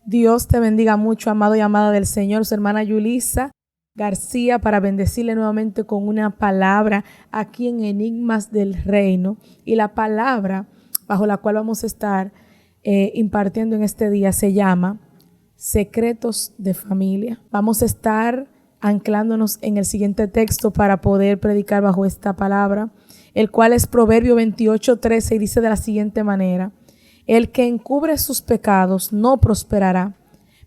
Dios te bendiga mucho, amado y amada del Señor, su hermana Yulisa García, para bendecirle nuevamente con una palabra aquí en Enigmas del Reino. Y la palabra bajo la cual vamos a estar impartiendo en este día se llama Secretos de Familia. Vamos a estar anclándonos en el siguiente texto para poder predicar bajo esta palabra, el cual es Proverbio 28:13, y dice de la siguiente manera: el que encubre sus pecados no prosperará,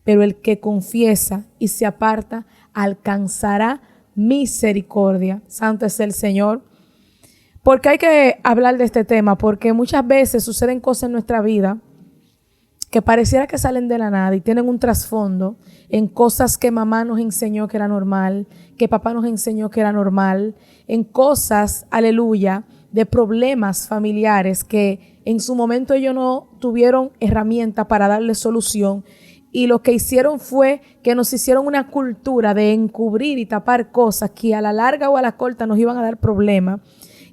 pero el que confiesa y se aparta alcanzará misericordia. Santo es el Señor. Porque hay que hablar de este tema, porque muchas veces suceden cosas en nuestra vida que pareciera que salen de la nada y tienen un trasfondo en cosas que mamá nos enseñó que era normal, que papá nos enseñó que era normal, en cosas, aleluya, de problemas familiares que en su momento ellos no tuvieron herramienta para darle solución, y lo que hicieron fue que nos hicieron una cultura de encubrir y tapar cosas que a la larga o a la corta nos iban a dar problemas.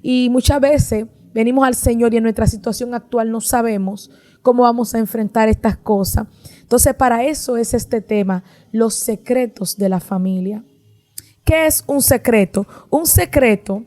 Y muchas veces venimos al Señor y en nuestra situación actual no sabemos cómo vamos a enfrentar estas cosas. Entonces, para eso es este tema, los secretos de la familia. ¿Qué es un secreto? Un secreto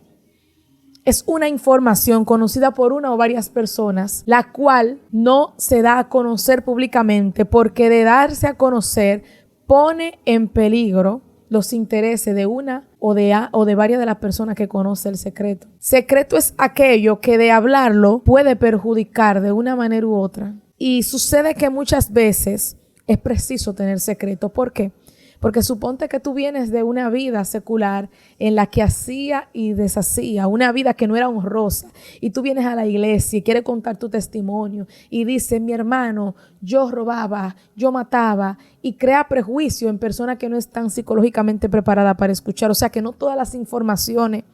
es una información conocida por una o varias personas, la cual no se da a conocer públicamente, porque de darse a conocer pone en peligro los intereses de una o de varias de las personas que conoce el secreto. Secreto es aquello que de hablarlo puede perjudicar de una manera u otra. Y sucede que muchas veces es preciso tener secreto. ¿Por qué? Porque suponte que tú vienes de una vida secular en la que hacía y deshacía, una vida que no era honrosa, y tú vienes a la iglesia y quieres contar tu testimonio y dices: mi hermano, yo robaba, yo mataba, y crea prejuicio en personas que no están psicológicamente preparadas para escuchar. O sea que no todas las informaciones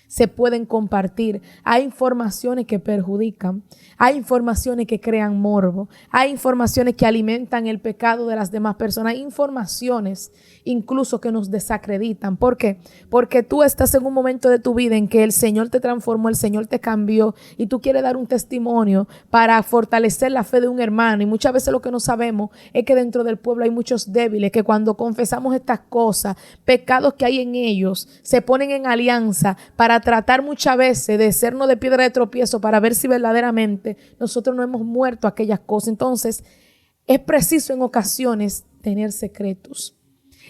se pueden compartir. Hay informaciones que perjudican, hay informaciones que crean morbo, hay informaciones que alimentan el pecado de las demás personas, hay informaciones incluso que nos desacreditan. ¿Por qué? Porque tú estás en un momento de tu vida en que el Señor te transformó, el Señor te cambió, y tú quieres dar un testimonio para fortalecer la fe de un hermano. Y muchas veces lo que no sabemos es que dentro del pueblo hay muchos débiles que cuando confesamos estas cosas, pecados que hay en ellos, se ponen en alianza para tratar muchas veces de sernos de piedra de tropiezo, para ver si verdaderamente nosotros no hemos muerto aquellas cosas. Entonces, es preciso en ocasiones tener secretos.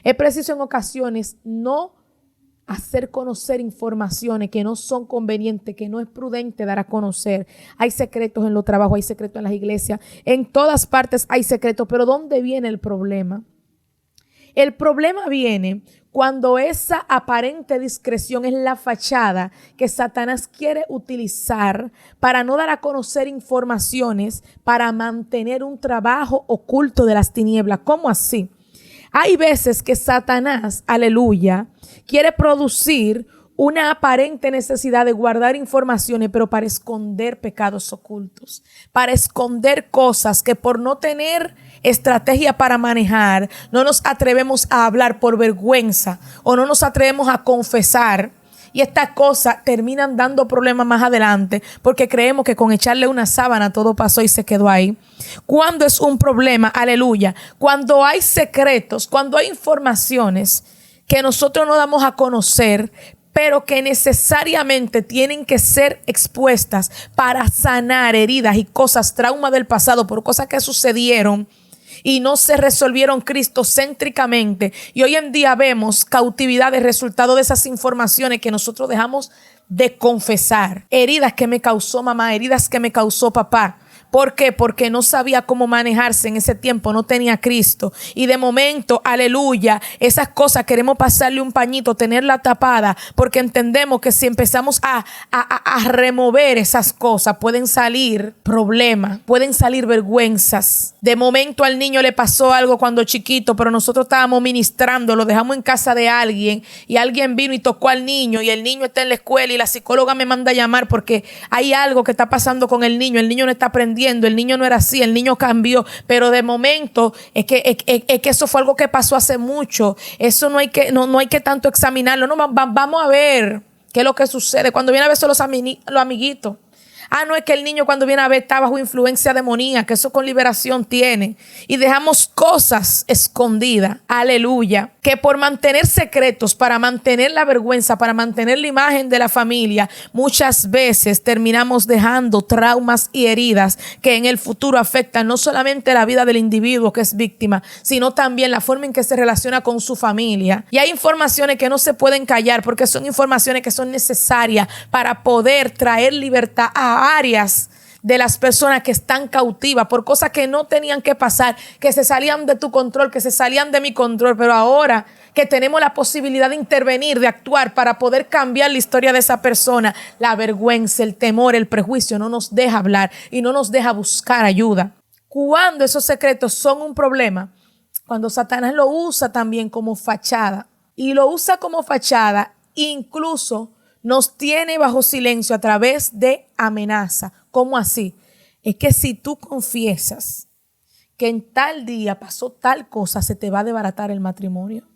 Es preciso en ocasiones no hacer conocer informaciones que no son convenientes, que no es prudente dar a conocer. Hay secretos en los trabajos, hay secretos en las iglesias, en todas partes hay secretos. Pero ¿dónde viene el problema? El problema viene cuando esa aparente discreción es la fachada que Satanás quiere utilizar para no dar a conocer informaciones, para mantener un trabajo oculto de las tinieblas. ¿Cómo así? Hay veces que Satanás, aleluya, quiere producir una aparente necesidad de guardar informaciones, pero para esconder pecados ocultos, para esconder cosas que por no tener estrategia para manejar, no nos atrevemos a hablar por vergüenza o no nos atrevemos a confesar. Y estas cosas terminan dando problemas más adelante porque creemos que con echarle una sábana todo pasó y se quedó ahí. Cuando es un problema, aleluya, cuando hay secretos, cuando hay informaciones que nosotros no damos a conocer, pero que necesariamente tienen que ser expuestas para sanar heridas y cosas, traumas del pasado, por cosas que sucedieron y no se resolvieron cristocéntricamente. Y hoy en día vemos cautividad de resultado de esas informaciones que nosotros dejamos de confesar. Heridas que me causó mamá, heridas que me causó papá. ¿Por qué? Porque no sabía cómo manejarse en ese tiempo, no tenía a Cristo. Y de momento, aleluya, esas cosas queremos pasarle un pañito, tenerla tapada, porque entendemos que si empezamos a remover esas cosas, pueden salir problemas, pueden salir vergüenzas. De momento al niño le pasó algo cuando chiquito, pero nosotros estábamos ministrando, lo dejamos en casa de alguien y alguien vino y tocó al niño y el niño está en la escuela y la psicóloga me manda a llamar porque hay algo que está pasando con el niño no está aprendiendo. El niño no era así, el niño cambió, pero de momento es que eso fue algo que pasó hace mucho. Eso no hay que tanto examinarlo. No, vamos a ver qué es lo que sucede. Cuando viene a veces los amiguitos, No es que el niño cuando viene a ver está bajo influencia demoníaca, que eso con liberación tiene. Y dejamos cosas escondidas, aleluya, que por mantener secretos, para mantener la vergüenza, para mantener la imagen de la familia, muchas veces terminamos dejando traumas y heridas que en el futuro afectan no solamente la vida del individuo que es víctima, sino también la forma en que se relaciona con su familia. Y hay informaciones que no se pueden callar porque son informaciones que son necesarias para poder traer libertad a áreas de las personas que están cautivas por cosas que no tenían que pasar, que se salían de tu control, que se salían de mi control, pero ahora que tenemos la posibilidad de intervenir, de actuar para poder cambiar la historia de esa persona, la vergüenza, el temor, el prejuicio no nos deja hablar y no nos deja buscar ayuda. Cuando esos secretos son un problema, cuando Satanás lo usa también como fachada, y lo usa como fachada, incluso nos tiene bajo silencio a través de amenaza. ¿Cómo así? Es que si tú confiesas que en tal día pasó tal cosa, se te va a desbaratar el matrimonio.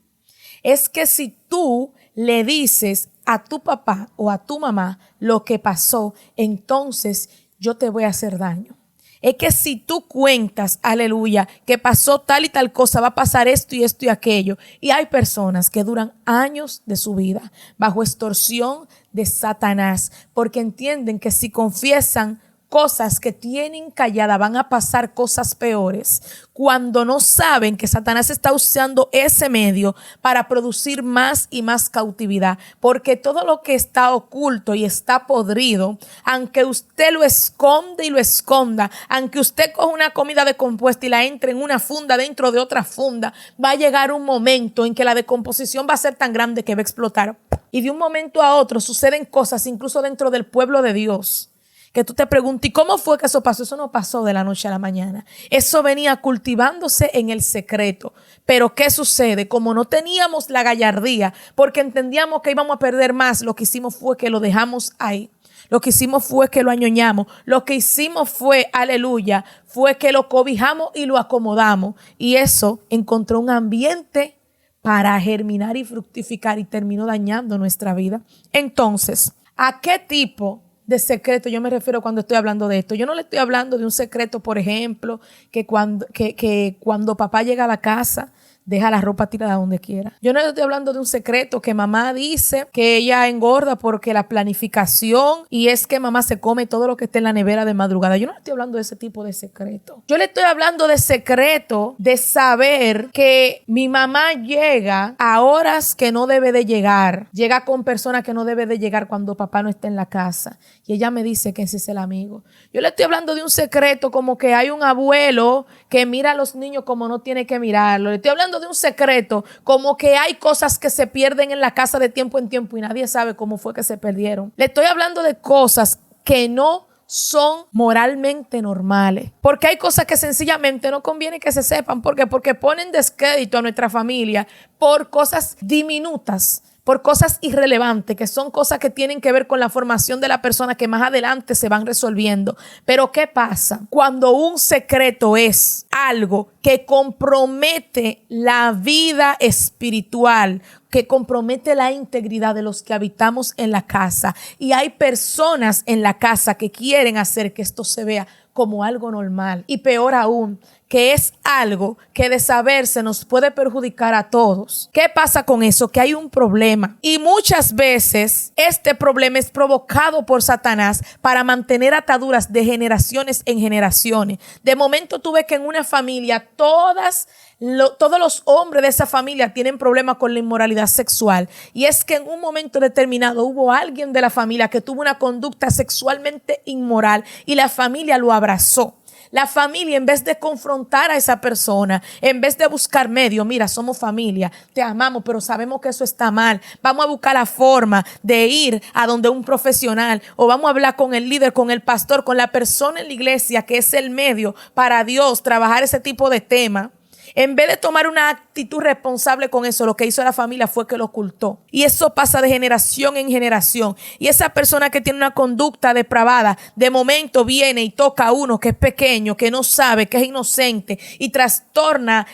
Es que si tú le dices a tu papá o a tu mamá lo que pasó, entonces yo te voy a hacer daño. Es que si tú cuentas, aleluya, que pasó tal y tal cosa, va a pasar esto y esto y aquello. Y hay personas que duran años de su vida bajo extorsión de Satanás, porque entienden que si confiesan cosas que tienen callada, van a pasar cosas peores, cuando no saben que Satanás está usando ese medio para producir más y más cautividad, porque todo lo que está oculto y está podrido, aunque usted lo esconde y lo esconda, aunque usted coja una comida decompuesta y la entre en una funda dentro de otra funda, va a llegar un momento en que la decomposición va a ser tan grande que va a explotar. Y de un momento a otro suceden cosas incluso dentro del pueblo de Dios, que tú te preguntas, ¿y cómo fue que eso pasó? Eso no pasó de la noche a la mañana. Eso venía cultivándose en el secreto. Pero ¿qué sucede? Como no teníamos la gallardía, porque entendíamos que íbamos a perder más, lo que hicimos fue que lo dejamos ahí. Lo que hicimos fue que lo añoñamos. Lo que hicimos fue, aleluya, fue que lo cobijamos y lo acomodamos. Y eso encontró un ambiente para germinar y fructificar y terminó dañando nuestra vida. Entonces, ¿a qué tipo de secreto yo me refiero cuando estoy hablando de esto? Yo no le estoy hablando de un secreto, por ejemplo, que cuando papá llega a la casa, deja la ropa tirada donde quiera. Yo no estoy hablando de un secreto que mamá dice que ella engorda porque la planificación y es que mamá se come todo lo que está en la nevera de madrugada. Yo no estoy hablando de ese tipo de secreto. Yo le estoy hablando de secreto de saber que mi mamá llega a horas que no debe de llegar. Llega con personas que no debe de llegar cuando papá no está en la casa. Y ella me dice que ese es el amigo. Yo le estoy hablando de un secreto como que hay un abuelo que mira a los niños como no tiene que mirarlo. Le estoy hablando de un secreto como que hay cosas que se pierden en la casa de tiempo en tiempo y nadie sabe cómo fue que se perdieron. Le estoy hablando de cosas que no son moralmente normales, porque hay cosas que sencillamente no conviene que se sepan. ¿Por qué? Porque ponen descrédito a nuestra familia por cosas diminutas, por cosas irrelevantes, que son cosas que tienen que ver con la formación de la persona, que más adelante se van resolviendo. Pero ¿qué pasa cuando un secreto es algo que compromete la vida espiritual, que compromete la integridad de los que habitamos en la casa? Y hay personas en la casa que quieren hacer que esto se vea como algo normal. Y peor aún, que es algo que de saberse nos puede perjudicar a todos. ¿Qué pasa con eso? Que hay un problema. Y muchas veces este problema es provocado por Satanás para mantener ataduras de generaciones en generaciones. De momento tú ves que en una familia todos los hombres de esa familia tienen problemas con la inmoralidad sexual. Y es que en un momento determinado hubo alguien de la familia que tuvo una conducta sexualmente inmoral y la familia lo abrazó. La familia, en vez de confrontar a esa persona, en vez de buscar medio, mira, somos familia, te amamos, pero sabemos que eso está mal. Vamos a buscar la forma de ir a donde un profesional, o vamos a hablar con el líder, con el pastor, con la persona en la iglesia que es el medio para Dios trabajar ese tipo de tema. En vez de tomar una actitud responsable con eso, lo que hizo la familia fue que lo ocultó. Y eso pasa de generación en generación. Y esa persona que tiene una conducta depravada, de momento viene y toca a uno que es pequeño, que no sabe, que es inocente, y trastorna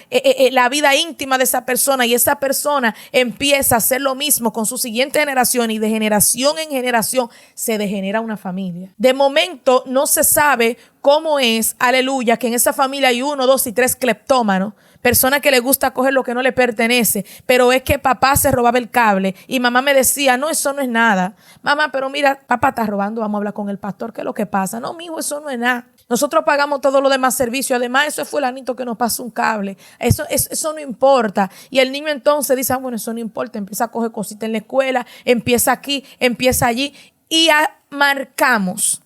la vida íntima de esa persona. Y esa persona empieza a hacer lo mismo con su siguiente generación, y de generación en generación se degenera una familia. De momento no se sabe cómo es, aleluya, que en esa familia hay 1, 2 y 3 cleptómanos. Personas que le gusta coger lo que no le pertenece, pero es que papá se robaba el cable y mamá me decía, no, eso no es nada. Mamá, pero mira, papá está robando, vamos a hablar con el pastor, ¿qué es lo que pasa? No, mijo, eso no es nada. Nosotros pagamos todo lo demás servicio, además eso es fulanito que nos pasó un cable. Eso no importa. Y el niño entonces dice, bueno, eso no importa, empieza a coger cositas en la escuela, empieza aquí, empieza allí y marcamos,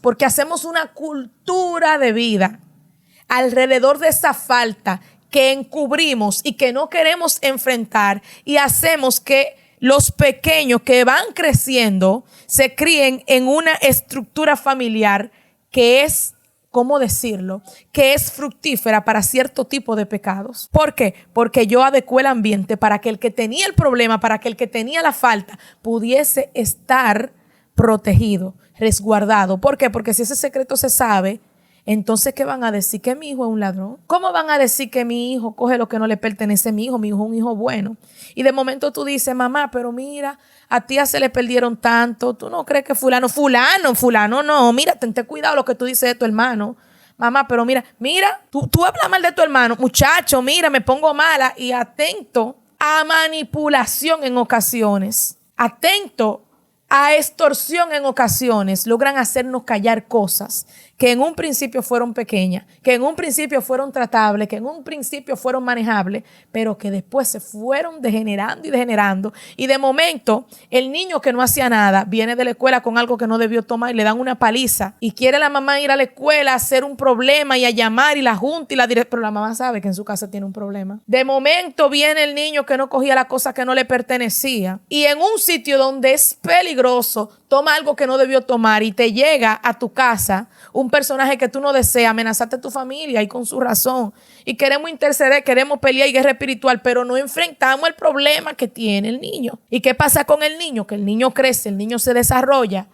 porque hacemos una cultura de vida alrededor de esa falta que encubrimos y que no queremos enfrentar, y hacemos que los pequeños que van creciendo se críen en una estructura familiar que es, ¿cómo decirlo?, que es fructífera para cierto tipo de pecados. ¿Por qué? Porque yo adecué el ambiente para que el que tenía el problema, para que el que tenía la falta pudiese estar protegido, resguardado. ¿Por qué? Porque si ese secreto se sabe, entonces, ¿qué van a decir? ¿Que mi hijo es un ladrón? ¿Cómo van a decir que mi hijo coge lo que no le pertenece a mi hijo? Mi hijo es un hijo bueno. Y de momento tú dices, mamá, pero mira, a tía se le perdieron tanto. ¿Tú no crees que fulano, no? Mira, ten cuidado lo que tú dices de tu hermano. Mamá, pero mira, tú hablas mal de tu hermano. Muchacho, mira, me pongo mala. Y atento a manipulación en ocasiones. Atento a extorsión en ocasiones. Logran hacernos callar cosas que en un principio fueron pequeñas, que en un principio fueron tratables, que en un principio fueron manejables, pero que después se fueron degenerando. Y de momento, el niño que no hacía nada viene de la escuela con algo que no debió tomar y le dan una paliza. Y quiere la mamá ir a la escuela a hacer un problema y a llamar y la junta y la directora. Pero la mamá sabe que en su casa tiene un problema. De momento viene el niño que no cogía la cosa que no le pertenecía. Y en un sitio donde es peligroso, toma algo que no debió tomar y te llega a tu casa un personaje que tú no deseas, amenazarte a tu familia, y con su razón. Y queremos interceder, queremos pelear y guerra espiritual, pero no enfrentamos el problema que tiene el niño. ¿Y qué pasa con el niño? Que el niño crece, el niño se desarrolla.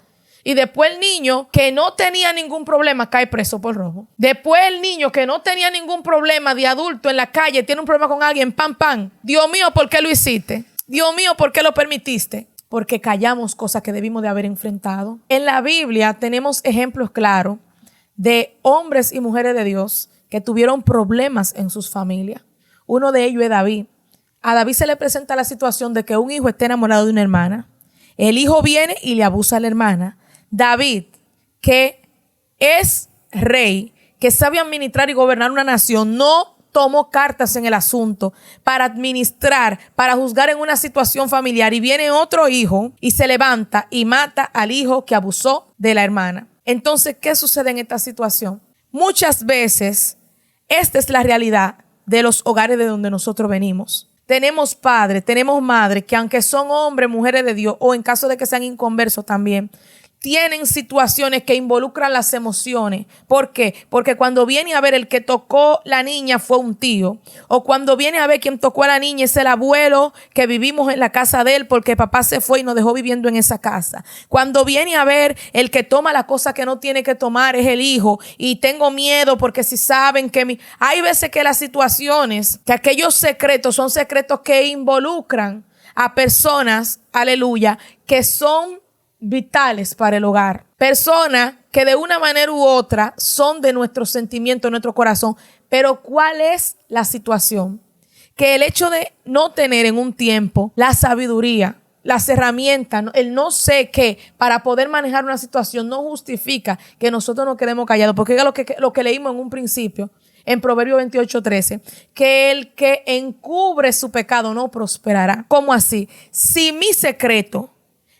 Y después el niño que no tenía ningún problema cae preso por robo. Después el niño que no tenía ningún problema de adulto en la calle tiene un problema con alguien, pam. Dios mío, ¿por qué lo hiciste? Dios mío, ¿por qué lo permitiste? Porque callamos cosas que debimos de haber enfrentado. En la Biblia tenemos ejemplos claros de hombres y mujeres de Dios que tuvieron problemas en sus familias. Uno de ellos es David. A David se le presenta la situación de que un hijo esté enamorado de una hermana. El hijo viene y le abusa a la hermana. David, que es rey, que sabe administrar y gobernar una nación, no tomó cartas en el asunto para administrar, para juzgar en una situación familiar. Y viene otro hijo y se levanta y mata al hijo que abusó de la hermana. Entonces, ¿qué sucede en esta situación? Muchas veces, esta es la realidad de los hogares de donde nosotros venimos. Tenemos padres, tenemos madres que aunque son hombres, mujeres de Dios, o en caso de que sean inconversos también, tienen situaciones que involucran las emociones. ¿Por qué? Porque cuando viene a ver el que tocó la niña fue un tío. O cuando viene a ver quien tocó a la niña es el abuelo que vivimos en la casa de él porque papá se fue y nos dejó viviendo en esa casa. Cuando viene a ver el que toma la cosa que no tiene que tomar es el hijo. Y tengo miedo porque si saben que hay veces que las situaciones, que aquellos secretos son secretos que involucran a personas, aleluya, que son vitales para el hogar. Personas que de una manera u otra son de nuestro sentimiento, nuestro corazón. Pero ¿cuál es la situación? Que el hecho de no tener en un tiempo la sabiduría, las herramientas, el no sé qué para poder manejar una situación no justifica que nosotros nos quedemos callados. Porque es lo que leímos en un principio, en Proverbios 28:13, que el que encubre su pecado no prosperará. ¿Cómo así? Si mi secreto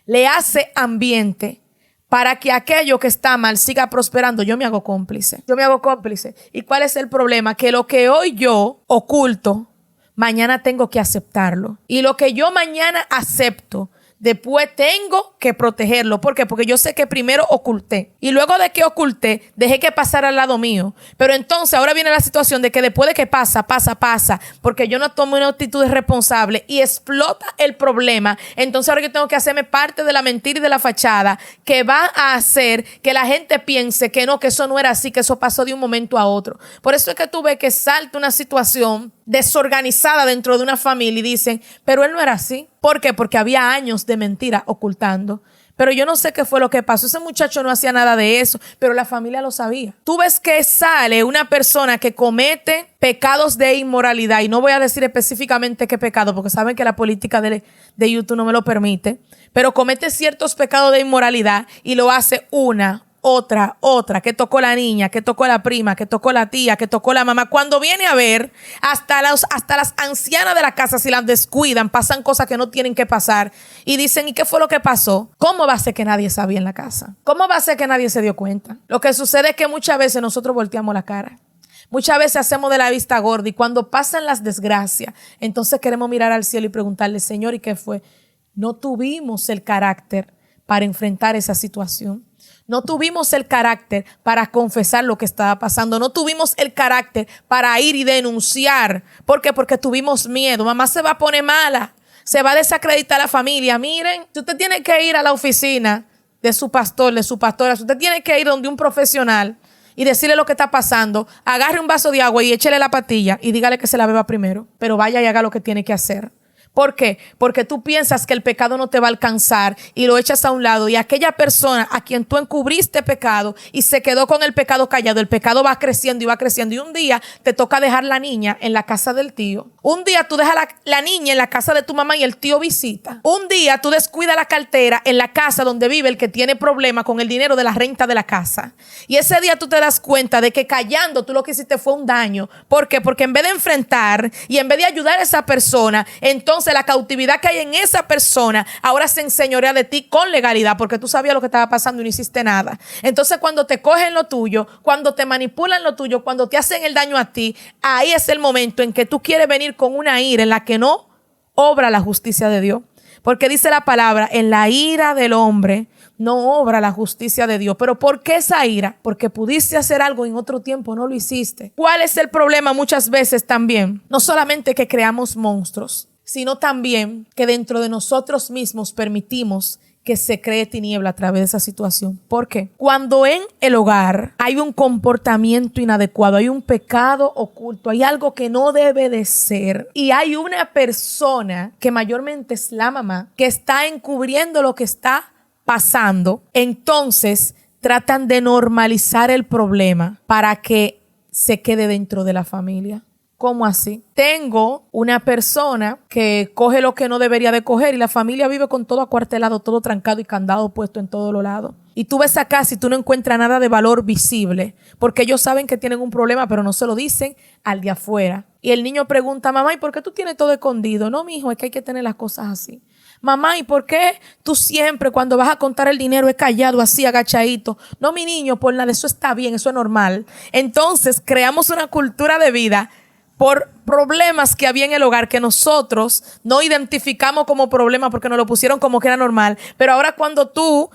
le hace ambiente para que aquello que está mal siga prosperando, yo me hago cómplice. ¿Y cuál es el problema? Que lo que hoy yo oculto, mañana tengo que aceptarlo. Y lo que yo mañana acepto, Después tengo que protegerlo. ¿Por qué? Porque yo sé que primero oculté. Y luego de que oculté, dejé que pasara al lado mío. Pero entonces ahora viene la situación de que después de que pasa, porque yo no tomo una actitud responsable y explota el problema. Entonces ahora yo tengo que hacerme parte de la mentira y de la fachada que va a hacer que la gente piense que no, que eso no era así, que eso pasó de un momento a otro. Por eso es que tú ves que salta una situación desorganizada dentro de una familia y dicen, pero él no era así. ¿Por qué? Porque había años de mentira ocultando. Pero yo no sé qué fue lo que pasó. Ese muchacho no hacía nada de eso, pero la familia lo sabía. Tú ves que sale una persona que comete pecados de inmoralidad, y no voy a decir específicamente qué pecado, porque saben que la política de YouTube no me lo permite, pero comete ciertos pecados de inmoralidad y lo hace una, otra, que tocó la niña, que tocó la prima, que tocó la tía, que tocó la mamá. Cuando viene a ver, hasta las ancianas de la casa, si las descuidan, pasan cosas que no tienen que pasar y dicen, ¿y qué fue lo que pasó? ¿Cómo va a ser que nadie sabía en la casa? ¿Cómo va a ser que nadie se dio cuenta? Lo que sucede es que muchas veces nosotros volteamos la cara. Muchas veces hacemos de la vista gorda y cuando pasan las desgracias, entonces queremos mirar al cielo y preguntarle, Señor, ¿y qué fue? No tuvimos el carácter para enfrentar esa situación. No tuvimos el carácter para confesar lo que estaba pasando. No tuvimos el carácter para ir y denunciar. ¿Por qué? Porque tuvimos miedo. Mamá se va a poner mala. Se va a desacreditar la familia. Miren, si usted tiene que ir a la oficina de su pastor, de su pastora, si usted tiene que ir donde un profesional y decirle lo que está pasando, agarre un vaso de agua y échele la pastilla y dígale que se la beba primero. Pero vaya y haga lo que tiene que hacer. ¿Por qué? Porque tú piensas que el pecado no te va a alcanzar y lo echas a un lado, y aquella persona a quien tú encubriste pecado y se quedó con el pecado callado, el pecado va creciendo y un día te toca dejar la niña en la casa del tío. Un día tú dejas la niña en la casa de tu mamá y el tío visita. Un día tú descuidas la cartera en la casa donde vive el que tiene problemas con el dinero de la renta de la casa. Y ese día tú te das cuenta de que callando tú lo que hiciste fue un daño. ¿Por qué? Porque en vez de enfrentar y en vez de ayudar a esa persona, entonces la cautividad que hay en esa persona ahora se enseñorea de ti con legalidad, porque tú sabías lo que estaba pasando y no hiciste nada. Entonces cuando te cogen lo tuyo, cuando te manipulan lo tuyo, cuando te hacen el daño a ti, ahí es el momento en que tú quieres venir con una ira en la que no obra la justicia de Dios. Porque dice la palabra, en la ira del hombre no obra la justicia de Dios. ¿Pero por qué esa ira? Porque pudiste hacer algo y en otro tiempo no lo hiciste. ¿Cuál es el problema muchas veces también? No solamente que creamos monstruos, sino también que dentro de nosotros mismos permitimos que se cree tiniebla a través de esa situación. ¿Por qué? Cuando en el hogar hay un comportamiento inadecuado, hay un pecado oculto, hay algo que no debe de ser, y hay una persona, que mayormente es la mamá, que está encubriendo lo que está pasando, entonces tratan de normalizar el problema para que se quede dentro de la familia. ¿Cómo así? Tengo una persona que coge lo que no debería de coger y la familia vive con todo acuartelado, todo trancado y candado puesto en todos los lados. Y tú ves acá si tú no encuentras nada de valor visible, porque ellos saben que tienen un problema, pero no se lo dicen al de afuera. Y el niño pregunta, mamá, ¿y por qué tú tienes todo escondido? No, mijo, es que hay que tener las cosas así. Mamá, ¿y por qué tú siempre cuando vas a contar el dinero es callado, así, agachadito? No, mi niño, por nada, eso está bien, eso es normal. Entonces creamos una cultura de vida por problemas que había en el hogar que nosotros no identificamos como problema porque nos lo pusieron como que era normal. Pero ahora cuando tú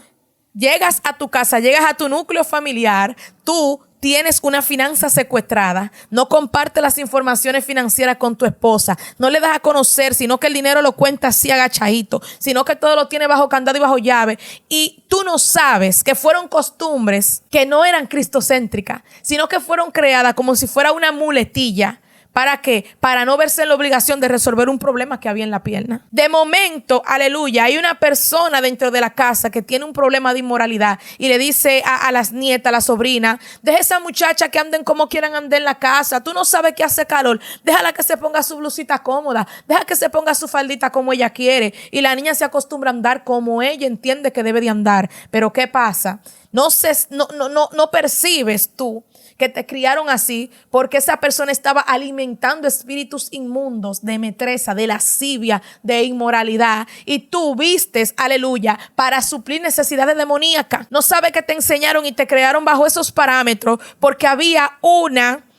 llegas a tu casa, llegas a tu núcleo familiar, tú tienes una finanza secuestrada, no compartes las informaciones financieras con tu esposa, no le das a conocer, sino que el dinero lo cuenta así agachadito, sino que todo lo tiene bajo candado y bajo llave, y tú no sabes que fueron costumbres que no eran cristocéntricas, sino que fueron creadas como si fuera una muletilla. ¿Para qué? Para no verse en la obligación de resolver un problema que había en la pierna. De momento, aleluya, hay una persona dentro de la casa que tiene un problema de inmoralidad y le dice a las nietas, a la sobrina, deja esa muchacha que anden como quieran andar en la casa. Tú no sabes que hace calor. Déjala que se ponga su blusita cómoda. Deja que se ponga su faldita como ella quiere. Y la niña se acostumbra a andar como ella entiende que debe de andar. Pero ¿qué pasa? No percibes tú que te criaron así porque esa persona estaba alimentando espíritus inmundos de metresa, de lascivia, de inmoralidad, y tú vistes, aleluya, para suplir necesidades demoníacas. No sabes que te enseñaron y te crearon bajo esos parámetros porque había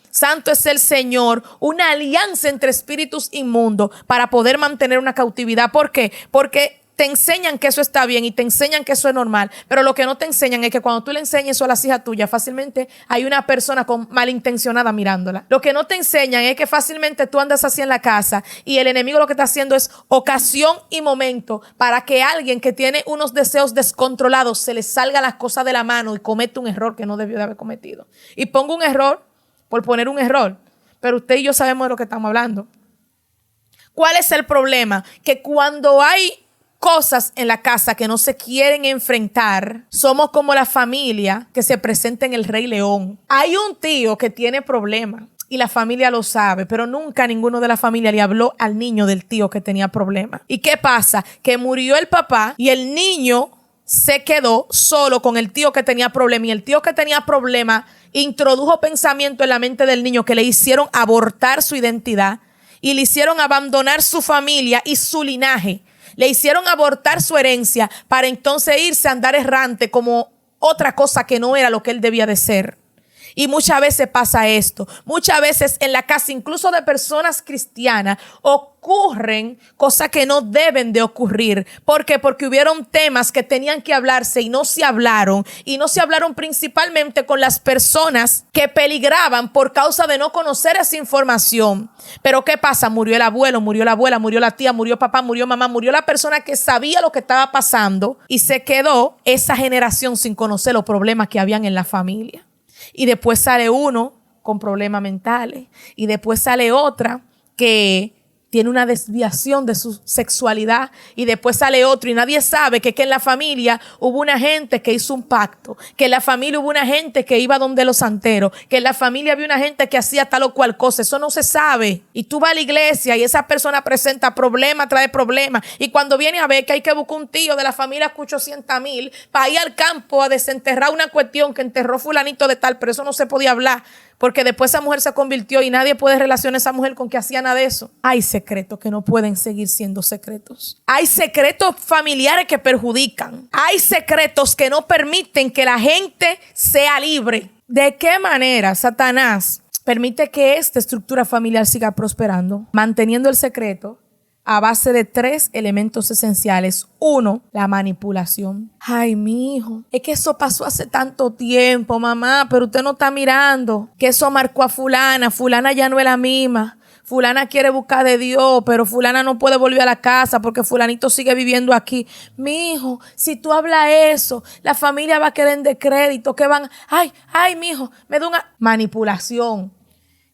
santo es el Señor, una alianza entre espíritus inmundos para poder mantener una cautividad. ¿Por qué? Porque te enseñan que eso está bien y te enseñan que eso es normal, pero lo que no te enseñan es que cuando tú le enseñes eso a las hijas tuyas, fácilmente hay una persona malintencionada mirándola. Lo que no te enseñan es que fácilmente tú andas así en la casa y el enemigo lo que está haciendo es ocasión y momento para que alguien que tiene unos deseos descontrolados se le salga las cosas de la mano y cometa un error que no debió de haber cometido. Y pongo un error por poner un error, pero usted y yo sabemos de lo que estamos hablando. ¿Cuál es el problema? Que cuando hay cosas en la casa que no se quieren enfrentar, somos como la familia que se presenta en El Rey León. Hay un tío que tiene problemas y la familia lo sabe, pero nunca ninguno de la familia le habló al niño del tío que tenía problemas. ¿Y qué pasa? Que murió el papá y el niño se quedó solo con el tío que tenía problemas, y el tío que tenía problemas introdujo pensamiento en la mente del niño que le hicieron abortar su identidad y le hicieron abandonar su familia y su linaje. Le hicieron abortar su herencia para entonces irse a andar errante como otra cosa que no era lo que él debía de ser. Y muchas veces pasa esto. Muchas veces en la casa, incluso de personas cristianas, ocurren cosas que no deben de ocurrir. ¿Por qué? Porque hubieron temas que tenían que hablarse y no se hablaron. Y no se hablaron principalmente con las personas que peligraban por causa de no conocer esa información. Pero ¿qué pasa? Murió el abuelo, murió la abuela, murió la tía, murió papá, murió mamá, murió la persona que sabía lo que estaba pasando. Y se quedó esa generación sin conocer los problemas que habían en la familia. Y después sale uno con problemas mentales. Y después sale otra que tiene una desviación de su sexualidad. Y después sale otro y nadie sabe que en la familia hubo una gente que hizo un pacto. Que en la familia hubo una gente que iba donde los santeros. Que en la familia había una gente que hacía tal o cual cosa. Eso no se sabe. Y tú vas a la iglesia y esa persona presenta problema, trae problemas. Y cuando viene a ver que hay que buscar un tío de la familia 800,000 para ir al campo a desenterrar una cuestión que enterró fulanito de tal, pero eso no se podía hablar. Porque después esa mujer se convirtió y nadie puede relacionar a esa mujer con que hacía nada de eso. Hay secretos que no pueden seguir siendo secretos. Hay secretos familiares que perjudican. Hay secretos que no permiten que la gente sea libre. ¿De qué manera Satanás permite que esta estructura familiar siga prosperando? Manteniendo el secreto a base de 3 elementos esenciales. 1, la manipulación. Ay, mi hijo, es que eso pasó hace tanto tiempo, mamá, pero usted no está mirando que eso marcó a fulana. Fulana ya no es la misma. Fulana quiere buscar de Dios, pero fulana no puede volver a la casa porque fulanito sigue viviendo aquí. Mi hijo, si tú hablas eso, la familia va a quedar en descrédito. Que van, ay, mi hijo, me da una manipulación.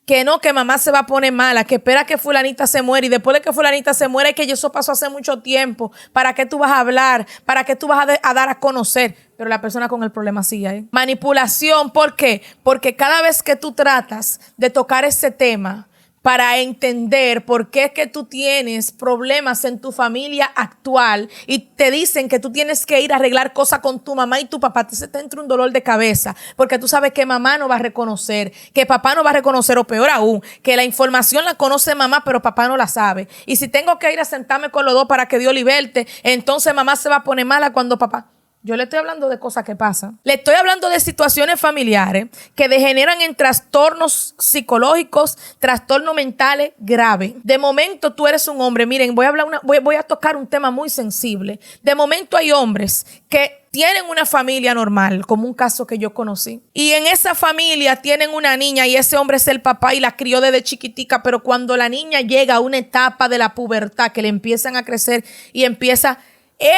Que no, que mamá se va a poner mala, que espera que fulanita se muera y después de que fulanita se muera, que eso pasó hace mucho tiempo. ¿Para qué tú vas a hablar? ¿Para qué tú vas a dar a conocer? Pero la persona con el problema sigue ahí. Manipulación, ¿por qué? Porque cada vez que tú tratas de tocar ese tema para entender por qué es que tú tienes problemas en tu familia actual y te dicen que tú tienes que ir a arreglar cosas con tu mamá y tu papá, se te entra un dolor de cabeza porque tú sabes que mamá no va a reconocer, que papá no va a reconocer, o peor aún, que la información la conoce mamá pero papá no la sabe. Y si tengo que ir a sentarme con los dos para que Dios liberte, entonces mamá se va a poner mala cuando papá... Yo le estoy hablando de cosas que pasan. Le estoy hablando de situaciones familiares que degeneran en trastornos psicológicos, trastornos mentales graves. De momento tú eres un hombre. Miren, voy a tocar un tema muy sensible. De momento hay hombres que tienen una familia normal, como un caso que yo conocí. Y en esa familia tienen una niña y ese hombre es el papá y la crió desde chiquitica. Pero cuando la niña llega a una etapa de la pubertad que le empiezan a crecer y empieza...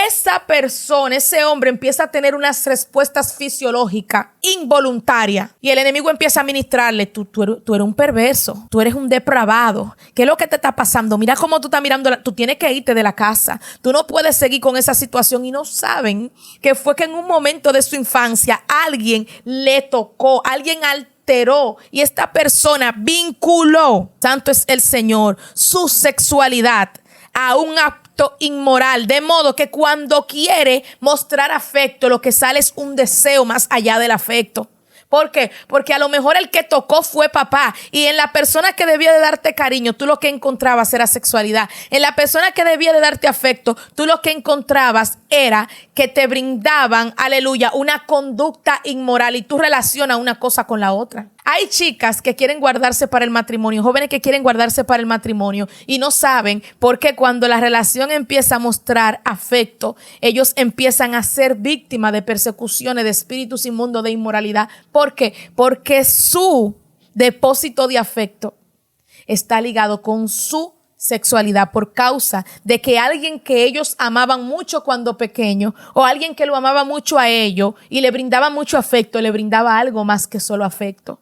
Esa persona, ese hombre empieza a tener unas respuestas fisiológicas involuntarias y el enemigo empieza a ministrarle, tú eres un perverso, tú eres un depravado, ¿qué es lo que te está pasando? Mira cómo tú estás mirando, tú tienes que irte de la casa, tú no puedes seguir con esa situación. Y no saben que fue que en un momento de su infancia alguien le tocó, alguien alteró y esta persona vinculó, santo es el Señor, su sexualidad a un acto inmoral, de modo que cuando quiere mostrar afecto, lo que sale es un deseo más allá del afecto. ¿Por qué? Porque a lo mejor el que tocó fue papá y en la persona que debía de darte cariño, tú lo que encontrabas era sexualidad. En la persona que debía de darte afecto, tú lo que encontrabas era que te brindaban, aleluya, una conducta inmoral y tú relacionas una cosa con la otra. Hay chicas que quieren guardarse para el matrimonio, jóvenes que quieren guardarse para el matrimonio y no saben por qué cuando la relación empieza a mostrar afecto, ellos empiezan a ser víctimas de persecuciones, de espíritus inmundos, de inmoralidad. ¿Por qué? Porque su depósito de afecto está ligado con su sexualidad por causa de que alguien que ellos amaban mucho cuando pequeño o alguien que lo amaba mucho a ellos y le brindaba mucho afecto, le brindaba algo más que solo afecto.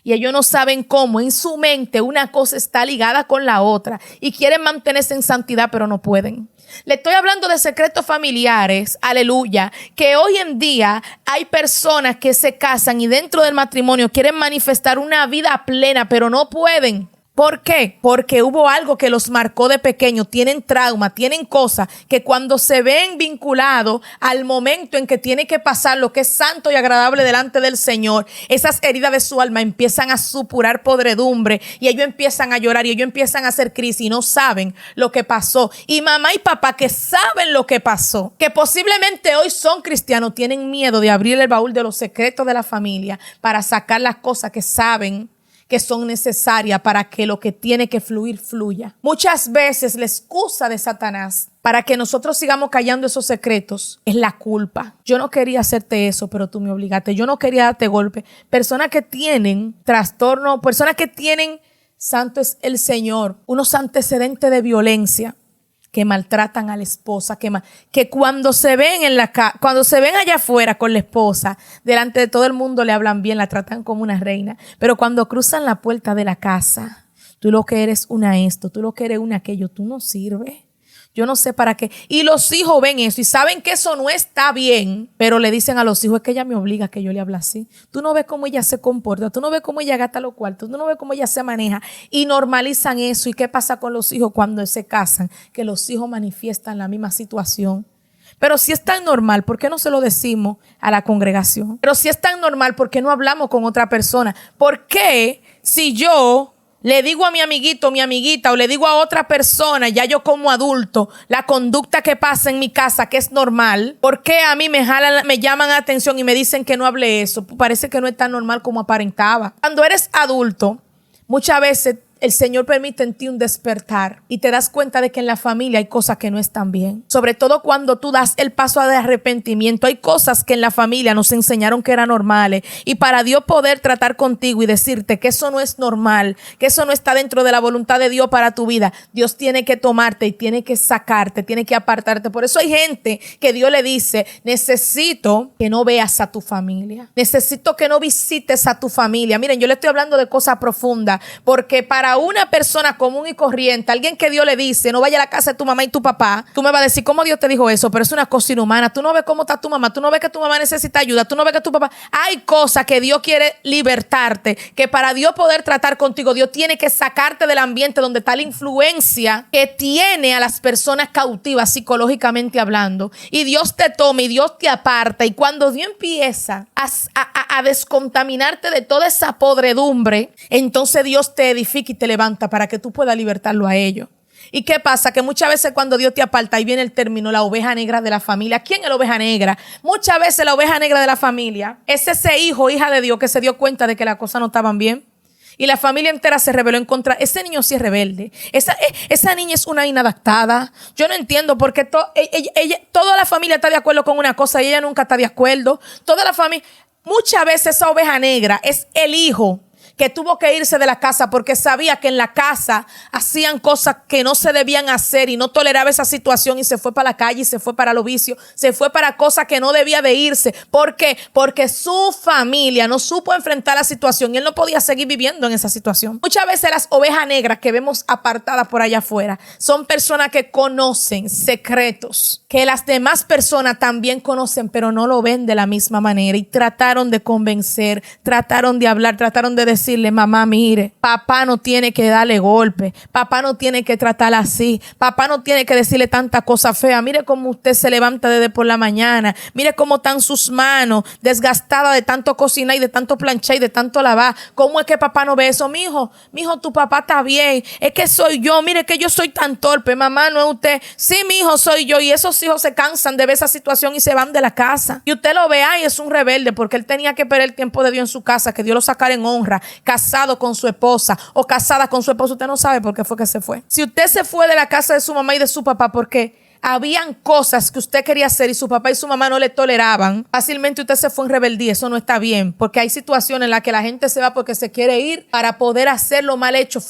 Y ellos no saben cómo en su mente una cosa está ligada con la otra y quieren mantenerse en santidad, pero no pueden. Le estoy hablando de secretos familiares, aleluya, que hoy en día hay personas que se casan y dentro del matrimonio quieren manifestar una vida plena, pero no pueden. ¿Por qué? Porque hubo algo que los marcó de pequeño, tienen trauma, tienen cosas que cuando se ven vinculados al momento en que tiene que pasar lo que es santo y agradable delante del Señor, esas heridas de su alma empiezan a supurar podredumbre y ellos empiezan a llorar y ellos empiezan a hacer crisis y no saben lo que pasó. Y mamá y papá que saben lo que pasó, que posiblemente hoy son cristianos, tienen miedo de abrir el baúl de los secretos de la familia para sacar las cosas que saben que son necesarias para que lo que tiene que fluir, fluya. Muchas veces la excusa de Satanás para que nosotros sigamos callando esos secretos es la culpa. Yo no quería hacerte eso, pero tú me obligaste. Yo no quería darte golpe. Personas que tienen trastorno, personas que tienen, santo es el Señor, unos antecedentes de violencia, que maltratan a la esposa, que cuando se ven cuando se ven allá afuera con la esposa, delante de todo el mundo le hablan bien, la tratan como una reina, pero cuando cruzan la puerta de la casa, tú lo que eres una esto, tú lo que eres una aquello, tú no sirves. Yo no sé para qué. Y los hijos ven eso y saben que eso no está bien, pero le dicen a los hijos, es que ella me obliga a que yo le hable así. Tú no ves cómo ella se comporta, tú no ves cómo ella gasta los cuartos, tú no ves cómo ella se maneja. Y normalizan eso. ¿Y qué pasa con los hijos cuando se casan? Que los hijos manifiestan la misma situación. Pero si es tan normal, ¿por qué no se lo decimos a la congregación? Pero si es tan normal, ¿por qué no hablamos con otra persona? ¿Por qué si yo le digo a mi amiguito, mi amiguita, o le digo a otra persona, ya yo como adulto, la conducta que pasa en mi casa, que es normal, ¿por qué a mí me llaman la atención y me dicen que no hable eso? Parece que no es tan normal como aparentaba. Cuando eres adulto, muchas veces el Señor permite en ti un despertar y te das cuenta de que en la familia hay cosas que no están bien. Sobre todo cuando tú das el paso de arrepentimiento. Hay cosas que en la familia nos enseñaron que eran normales. Y para Dios poder tratar contigo y decirte que eso no es normal, que eso no está dentro de la voluntad de Dios para tu vida, Dios tiene que tomarte y tiene que sacarte, tiene que apartarte. Por eso hay gente que Dios le dice, necesito que no veas a tu familia. Necesito que no visites a tu familia. Miren, yo le estoy hablando de cosas profundas porque para una persona común y corriente, alguien que Dios le dice, no vaya a la casa de tu mamá y tu papá, tú me vas a decir, ¿cómo Dios te dijo eso? Pero es una cosa inhumana. Tú no ves cómo está tu mamá, tú no ves que tu mamá necesita ayuda, tú no ves que tu papá... Hay cosas que Dios quiere libertarte, que para Dios poder tratar contigo, Dios tiene que sacarte del ambiente donde está la influencia que tiene a las personas cautivas psicológicamente hablando. Y Dios te toma y Dios te aparta. Y cuando Dios empieza a descontaminarte de toda esa podredumbre, entonces Dios te edifica y te levanta para que tú puedas libertarlo a ellos. ¿Y qué pasa? Que muchas veces cuando Dios te aparta, ahí viene el término, la oveja negra de la familia. ¿Quién es la oveja negra? Muchas veces la oveja negra de la familia es ese hijo o hija de Dios que se dio cuenta de que las cosas no estaban bien. Y la familia entera se rebeló en contra. Ese niño sí es rebelde. Esa niña es una inadaptada. Yo no entiendo por qué toda la familia está de acuerdo con una cosa y ella nunca está de acuerdo. Toda la familia. Muchas veces esa oveja negra es el hijo que tuvo que irse de la casa porque sabía que en la casa hacían cosas que no se debían hacer y no toleraba esa situación y se fue para la calle y se fue para los vicios, se fue para cosas que no debía de irse. ¿Por qué? Porque su familia no supo enfrentar la situación y él no podía seguir viviendo en esa situación. Muchas veces las ovejas negras que vemos apartadas por allá afuera son personas que conocen secretos que las demás personas también conocen, pero no lo ven de la misma manera y trataron de convencer, trataron de hablar, trataron de decir decirle, mamá, mire, papá no tiene que darle golpe, papá no tiene que tratarla así, papá no tiene que decirle tanta cosa fea. Mire cómo usted se levanta desde por la mañana, mire cómo están sus manos desgastadas de tanto cocinar y de tanto planchar y de tanto lavar. ¿Cómo es que papá no ve eso? Mijo, tu papá está bien, es que soy yo, mire que yo soy tan torpe, mamá, no es usted. Sí, mijo, soy yo. Y esos hijos se cansan de ver esa situación y se van de la casa. Y usted lo ve, ay, es un rebelde porque él tenía que perder el tiempo de Dios en su casa, que Dios lo sacara en honra, casado con su esposa o casada con su esposo. Usted no sabe por qué fue que se fue. Si usted se fue de la casa de su mamá y de su papá porque habían cosas que usted quería hacer y su papá y su mamá no le toleraban, fácilmente usted se fue en rebeldía. Eso no está bien, porque hay situaciones en las que la gente se va porque se quiere ir para poder hacer lo mal hecho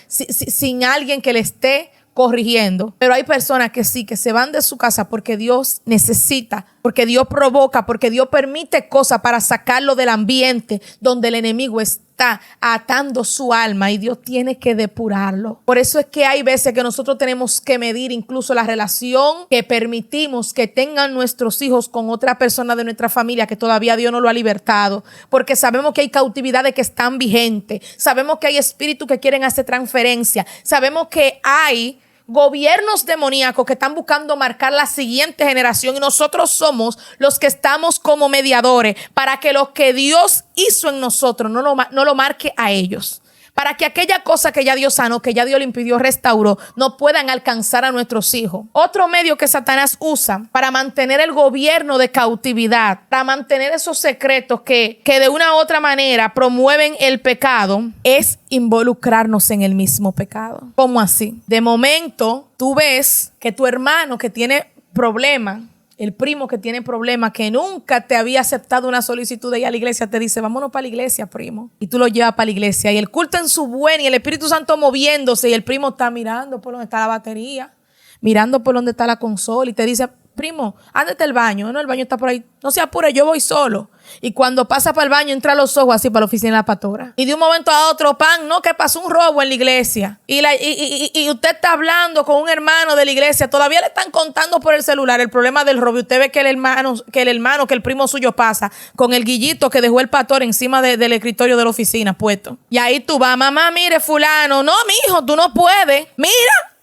sin alguien que le esté corrigiendo. Pero hay personas que sí, que se van de su casa porque Dios necesita, porque Dios provoca, porque Dios permite cosas para sacarlo del ambiente donde el enemigo está atando su alma y Dios tiene que depurarlo. Por eso es que hay veces que nosotros tenemos que medir incluso la relación que permitimos que tengan nuestros hijos con otra persona de nuestra familia que todavía Dios no lo ha libertado, porque sabemos que hay cautividades que están vigentes, sabemos que hay espíritus que quieren hacer transferencia, sabemos que hay gobiernos demoníacos que están buscando marcar la siguiente generación y nosotros somos los que estamos como mediadores para que lo que Dios hizo en nosotros no lo marque a ellos. Para que aquella cosa que ya Dios sanó, que ya Dios limpió, restauró, no puedan alcanzar a nuestros hijos. Otro medio que Satanás usa para mantener el gobierno de cautividad, para mantener esos secretos que de una u otra manera promueven el pecado, es involucrarnos en el mismo pecado. ¿Cómo así? De momento, tú ves que tu hermano que tiene problemas, el primo que tiene problemas, que nunca te había aceptado una solicitud de ir a la iglesia, te dice, vámonos para la iglesia, primo. Y tú lo llevas para la iglesia. Y el culto en su buen y el Espíritu Santo moviéndose. Y el primo está mirando por donde está la batería, mirando por donde está la consola. Y te dice, primo, ándate al baño. No, el baño está por ahí. No se apure, yo voy solo. Y cuando pasa para el baño, entra a los ojos así para la oficina de la pastora. Y de un momento a otro, no, que pasó un robo en la iglesia. Y usted está hablando con un hermano de la iglesia. Todavía le están contando por el celular el problema del robo. Y usted ve que el primo suyo pasa con el guillito que dejó el pastor encima del escritorio de la oficina puesto. Y ahí tú vas, mamá, mire, fulano. No, mijo, tú no puedes. Mira.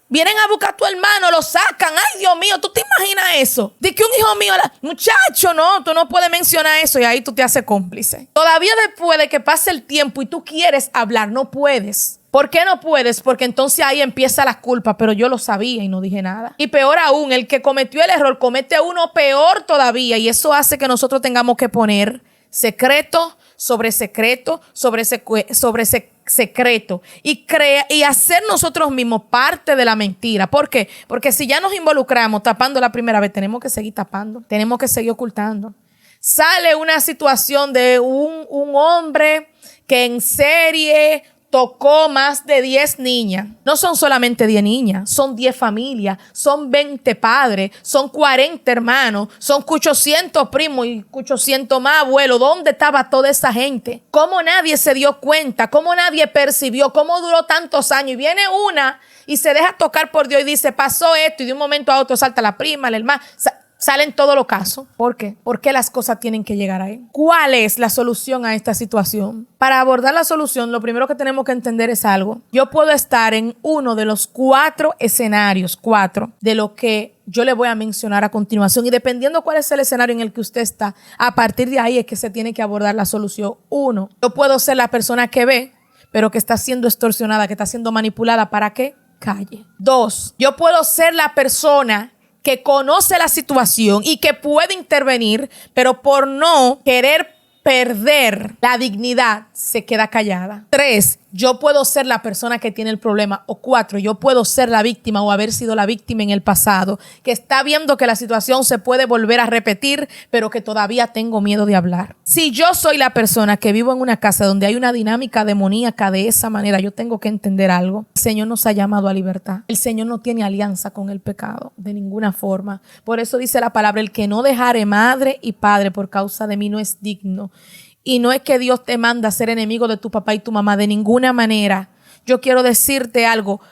Vienen a buscar a tu hermano, lo sacan. Ay, Dios mío, ¿tú te imaginas eso? De que un hijo mío, muchacho, no, tú no puedes mencionar eso. Y ahí tú te haces cómplice. Todavía después de que pase el tiempo y tú quieres hablar, no puedes. ¿Por qué no puedes? Porque entonces ahí empieza la culpa. Pero yo lo sabía y no dije nada. Y peor aún, el que cometió el error comete uno peor todavía. Y eso hace que nosotros tengamos que poner secreto sobre secreto sobre secreto y hacer nosotros mismos parte de la mentira. ¿Por qué? Porque si ya nos involucramos tapando la primera vez, tenemos que seguir tapando, tenemos que seguir ocultando. Sale una situación de un hombre que en serie tocó más de 10 niñas. No son solamente 10 niñas, son 10 familias, son 20 padres, son 40 hermanos, son 800 primos y 800 más abuelos. ¿Dónde estaba toda esa gente? ¿Cómo nadie se dio cuenta? ¿Cómo nadie percibió? ¿Cómo duró tantos años? Y viene una y se deja tocar por Dios y dice, pasó esto, y de un momento a otro salta la prima, el hermano. Salen todos los casos. ¿Por qué? ¿Por qué las cosas tienen que llegar ahí? ¿Cuál es la solución a esta situación? Para abordar la solución, lo primero que tenemos que entender es algo. Yo puedo estar en uno de los 4 escenarios, 4, de lo que yo le voy a mencionar a continuación. Y dependiendo cuál es el escenario en el que usted está, a partir de ahí es que se tiene que abordar la solución. 1, yo puedo ser la persona que ve, pero que está siendo extorsionada, que está siendo manipulada para que calle. 2, yo puedo ser la persona que conoce la situación y que puede intervenir, pero por no querer perder la dignidad, se queda callada. 3, yo puedo ser la persona que tiene el problema. O 4, yo puedo ser la víctima o haber sido la víctima en el pasado, que está viendo que la situación se puede volver a repetir, pero que todavía tengo miedo de hablar. Si yo soy la persona que vivo en una casa donde hay una dinámica demoníaca de esa manera, yo tengo que entender algo. El Señor nos ha llamado a libertad. El Señor no tiene alianza con el pecado de ninguna forma. Por eso dice la palabra, el que no dejare madre y padre por causa de mí no es digno. Y no es que Dios te manda a ser enemigo de tu papá y tu mamá de ninguna manera. Yo quiero decirte algo.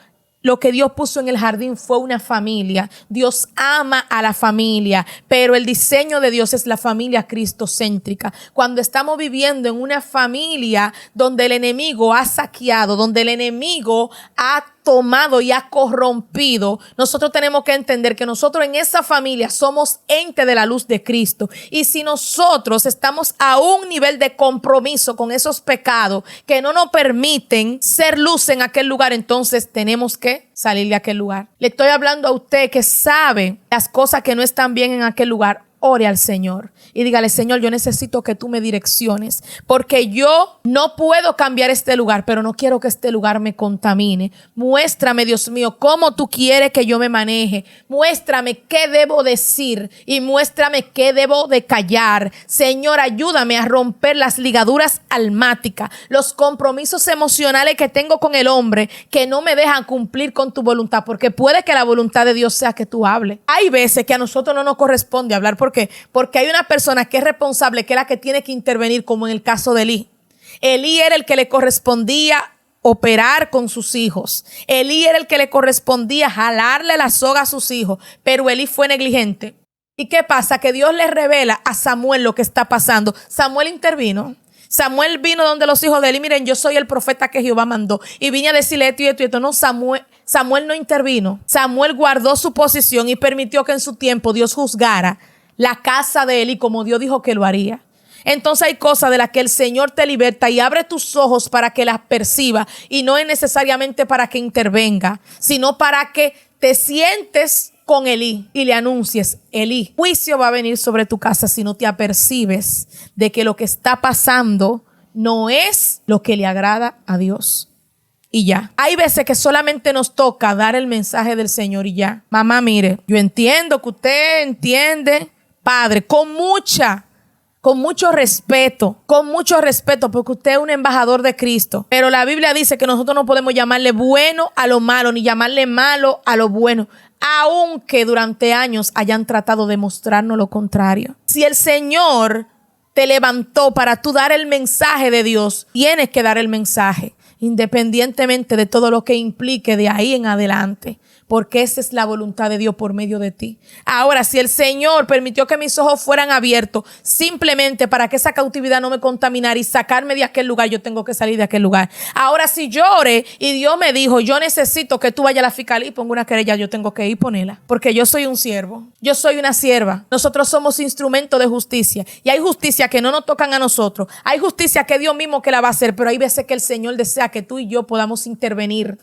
Lo que Dios puso en el jardín fue una familia. Dios ama a la familia, pero el diseño de Dios es la familia cristocéntrica. Cuando estamos viviendo en una familia donde el enemigo ha saqueado, donde el enemigo ha tomado y ha corrompido, nosotros tenemos que entender que nosotros en esa familia somos ente de la luz de Cristo. Y si nosotros estamos a un nivel de compromiso con esos pecados que no nos permiten ser luz en aquel lugar, entonces tenemos que salir de aquel lugar. Le estoy hablando a usted que sabe las cosas que no están bien en aquel lugar. Ore al Señor y dígale: Señor, yo necesito que tú me direcciones, porque yo no puedo cambiar este lugar, pero no quiero que este lugar me contamine. Muéstrame, Dios mío, cómo tú quieres que yo me maneje. Muéstrame qué debo decir y muéstrame qué debo de callar. Señor, ayúdame a romper las ligaduras almáticas, los compromisos emocionales que tengo con el hombre que no me dejan cumplir con tu voluntad, porque puede que la voluntad de Dios sea que tú hables. Hay veces que a nosotros no nos corresponde hablar. ¿Por qué? Porque hay una persona que es responsable, que es la que tiene que intervenir, como en el caso de Elí. Elí era el que le correspondía operar con sus hijos. Elí era el que le correspondía jalarle la soga a sus hijos, pero Elí fue negligente. ¿Y qué pasa? Que Dios le revela a Samuel lo que está pasando. Samuel intervino. Samuel vino donde los hijos de Elí: miren, yo soy el profeta que Jehová mandó. Y vine a decirle esto y esto y esto. No, Samuel no intervino. Samuel guardó su posición y permitió que en su tiempo Dios juzgara la casa de Elí como Dios dijo que lo haría. Entonces hay cosas de las que el Señor te liberta y abre tus ojos para que las perciba, y no es necesariamente para que intervenga, sino para que te sientes con Elí y le anuncies: Elí, juicio va a venir sobre tu casa si no te apercibes de que lo que está pasando no es lo que le agrada a Dios. Y ya. Hay veces que solamente nos toca dar el mensaje del Señor y ya. Mamá, mire, yo entiendo que usted entiende, padre, con mucho respeto, porque usted es un embajador de Cristo. Pero la Biblia dice que nosotros no podemos llamarle bueno a lo malo, ni llamarle malo a lo bueno, aunque durante años hayan tratado de mostrarnos lo contrario. Si el Señor te levantó para tú dar el mensaje de Dios, tienes que dar el mensaje, independientemente de todo lo que implique de ahí en adelante, porque esa es la voluntad de Dios por medio de ti. Ahora, si el Señor permitió que mis ojos fueran abiertos simplemente para que esa cautividad no me contaminara y sacarme de aquel lugar, yo tengo que salir de aquel lugar. Ahora, si yo oré y Dios me dijo: yo necesito que tú vayas a la fiscalía y ponga una querella, yo tengo que ir y ponerla, porque yo soy un siervo, yo soy una sierva. Nosotros somos instrumentos de justicia, y hay justicia que no nos tocan a nosotros, hay justicia que Dios mismo que la va a hacer, pero hay veces que el Señor desea que tú y yo podamos intervenir.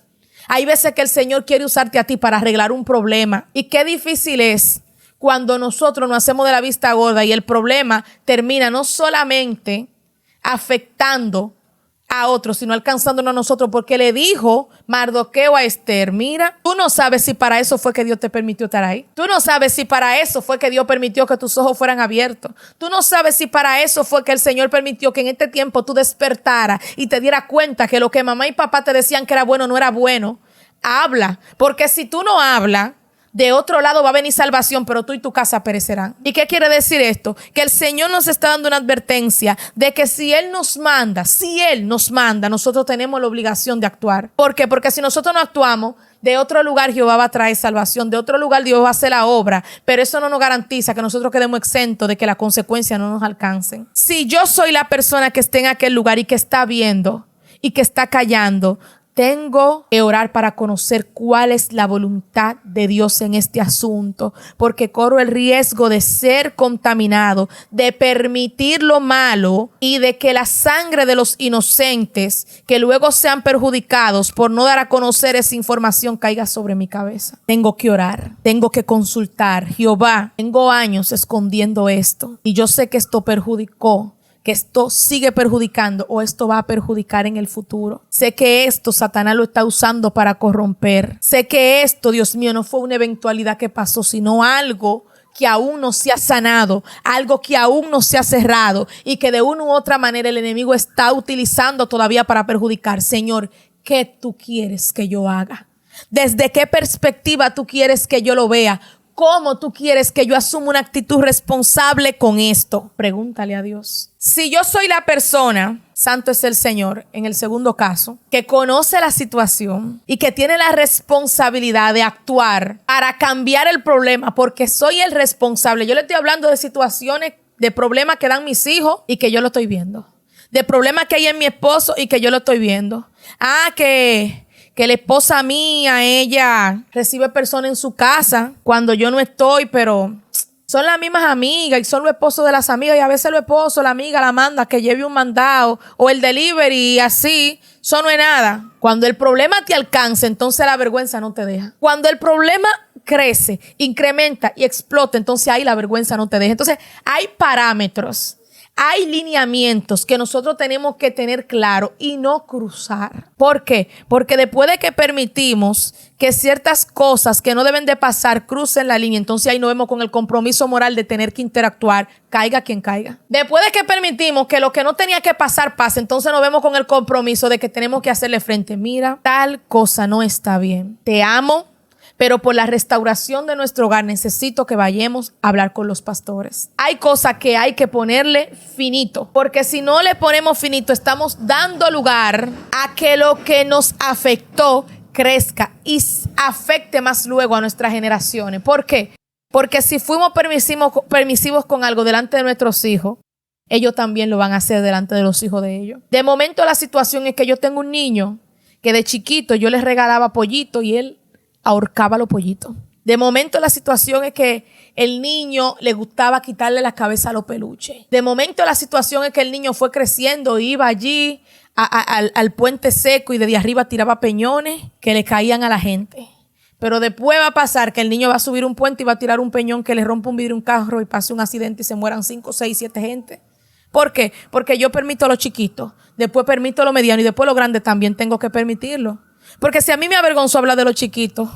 Hay veces que el Señor quiere usarte a ti para arreglar un problema. Y qué difícil es cuando nosotros nos hacemos de la vista gorda y el problema termina no solamente afectando a otros, sino alcanzándonos a nosotros, porque le dijo Mardoqueo a Esther: mira, tú no sabes si para eso fue que Dios te permitió estar ahí. Tú no sabes si para eso fue que Dios permitió que tus ojos fueran abiertos. Tú no sabes si para eso fue que el Señor permitió que en este tiempo tú despertaras y te dieras cuenta que lo que mamá y papá te decían que era bueno no era bueno. Habla, porque si tú no hablas, de otro lado va a venir salvación, pero tú y tu casa perecerán. ¿Y qué quiere decir esto? Que el Señor nos está dando una advertencia de que si Él nos manda, nosotros tenemos la obligación de actuar. ¿Por qué? Porque si nosotros no actuamos, de otro lugar Jehová va a traer salvación, de otro lugar Dios va a hacer la obra, pero eso no nos garantiza que nosotros quedemos exentos de que las consecuencias no nos alcancen. Si yo soy la persona que esté en aquel lugar y que está viendo y que está callando, tengo que orar para conocer cuál es la voluntad de Dios en este asunto, porque corro el riesgo de ser contaminado, de permitir lo malo y de que la sangre de los inocentes que luego sean perjudicados por no dar a conocer esa información caiga sobre mi cabeza. Tengo que orar, tengo que consultar. Jehová, tengo años escondiendo esto y yo sé que esto perjudicó, que esto sigue perjudicando o esto va a perjudicar en el futuro. Sé que esto Satanás lo está usando para corromper. Sé que esto, Dios mío, no fue una eventualidad que pasó, sino algo que aún no se ha sanado, algo que aún no se ha cerrado y que de una u otra manera el enemigo está utilizando todavía para perjudicar. Señor, ¿qué tú quieres que yo haga? ¿Desde qué perspectiva tú quieres que yo lo vea? ¿Cómo tú quieres que yo asuma una actitud responsable con esto? Pregúntale a Dios. Si yo soy la persona, santo es el Señor, en el segundo caso, que conoce la situación y que tiene la responsabilidad de actuar para cambiar el problema, porque soy el responsable. Yo le estoy hablando de situaciones, de problemas que dan mis hijos y que yo lo estoy viendo. De problemas que hay en mi esposo y que yo lo estoy viendo. Que la esposa mía, ella recibe personas en su casa cuando yo no estoy, pero son las mismas amigas y son los esposos de las amigas. Y a veces los esposos, la amiga la manda que lleve un mandado o el delivery y así. Eso no es nada. Cuando el problema te alcanza, entonces la vergüenza no te deja. Cuando el problema crece, incrementa y explota, entonces ahí la vergüenza no te deja. Entonces hay parámetros. Hay lineamientos que nosotros tenemos que tener claro y no cruzar. ¿Por qué? Porque después de que permitimos que ciertas cosas que no deben de pasar crucen la línea, entonces ahí nos vemos con el compromiso moral de tener que interactuar, caiga quien caiga. Después de que permitimos que lo que no tenía que pasar pase, entonces nos vemos con el compromiso de que tenemos que hacerle frente. Mira, tal cosa no está bien. Te amo, pero por la restauración de nuestro hogar necesito que vayamos a hablar con los pastores. Hay cosas que hay que ponerle finito, porque si no le ponemos finito, estamos dando lugar a que lo que nos afectó crezca y afecte más luego a nuestras generaciones. ¿Por qué? Porque si fuimos permisivos con algo delante de nuestros hijos, ellos también lo van a hacer delante de los hijos de ellos. De momento la situación es que yo tengo un niño que de chiquito yo le regalaba pollito y él ahorcaba los pollitos. De momento la situación es que el niño le gustaba quitarle la cabeza a los peluches. De momento la situación es que el niño fue creciendo, iba allí al puente seco y desde arriba tiraba peñones que le caían a la gente. Pero después va a pasar que el niño va a subir un puente y va a tirar un peñón que le rompa un vidrio un carro y pase un accidente y se mueran 5, 6, 7 gente. ¿Por qué? Porque yo permito a los chiquitos, después permito a los medianos y después a los grandes también tengo que permitirlo. Porque si a mí me avergonzó hablar de los chiquitos,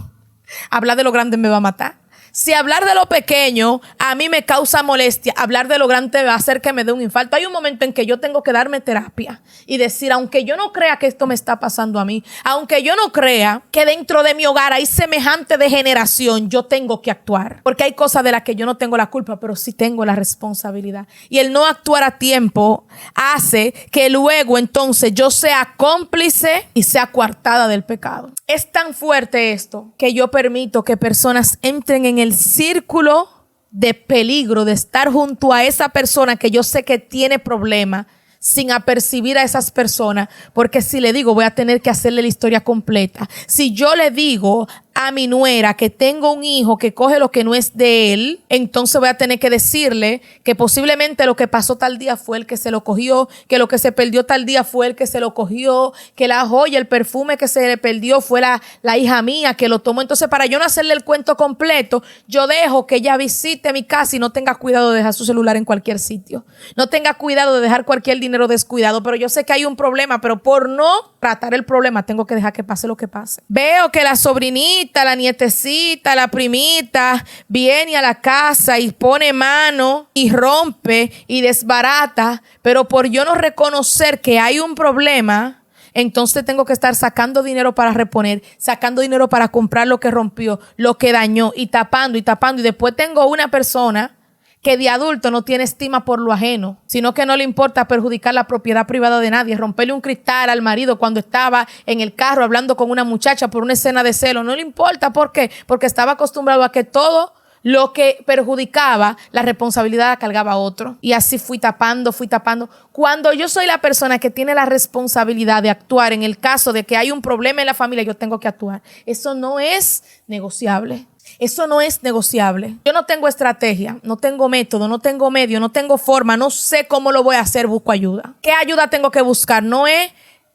hablar de lo grande me va a matar. Si hablar de lo pequeño a mí me causa molestia, hablar de lo grande va a hacer que me dé un infarto. Hay un momento en que yo tengo que darme terapia y decir, aunque yo no crea que esto me está pasando a mí, aunque yo no crea que dentro de mi hogar hay semejante degeneración, yo tengo que actuar. Porque hay cosas de las que yo no tengo la culpa, pero sí tengo la responsabilidad. Y el no actuar a tiempo hace que luego entonces yo sea cómplice y sea coartada del pecado. Es tan fuerte esto que yo permito que personas entren en el círculo de peligro de estar junto a esa persona que yo sé que tiene problemas sin apercibir a esas personas, porque si le digo voy a tener que hacerle la historia completa. Si yo le digo a mi nuera que tengo un hijo que coge lo que no es de él, entonces voy a tener que decirle que posiblemente lo que pasó tal día fue el que se lo cogió, que lo que se perdió tal día fue el que se lo cogió, que la joya, el perfume que se le perdió fue la hija mía que lo tomó. Entonces, para yo no hacerle el cuento completo, yo dejo que ella visite mi casa y no tenga cuidado de dejar su celular en cualquier sitio. No tenga cuidado de dejar cualquier dinero descuidado, pero yo sé que hay un problema, pero por no tratar el problema tengo que dejar que pase lo que pase. Veo que la sobrinita, la nietecita, la primita viene a la casa y pone mano y rompe y desbarata, pero por yo no reconocer que hay un problema, entonces tengo que estar sacando dinero para reponer, sacando dinero para comprar lo que rompió, lo que dañó y tapando. Y después tengo una persona que de adulto no tiene estima por lo ajeno, sino que no le importa perjudicar la propiedad privada de nadie, romperle un cristal al marido cuando estaba en el carro hablando con una muchacha por una escena de celo. No le importa. ¿Por qué? Porque estaba acostumbrado a que todo lo que perjudicaba, la responsabilidad la cargaba otro. Y así fui tapando. Cuando yo soy la persona que tiene la responsabilidad de actuar en el caso de que hay un problema en la familia, yo tengo que actuar. Eso no es negociable. Eso no es negociable. Yo no tengo estrategia, no tengo método, no tengo medio, no tengo forma, no sé cómo lo voy a hacer, busco ayuda. ¿Qué ayuda tengo que buscar? No es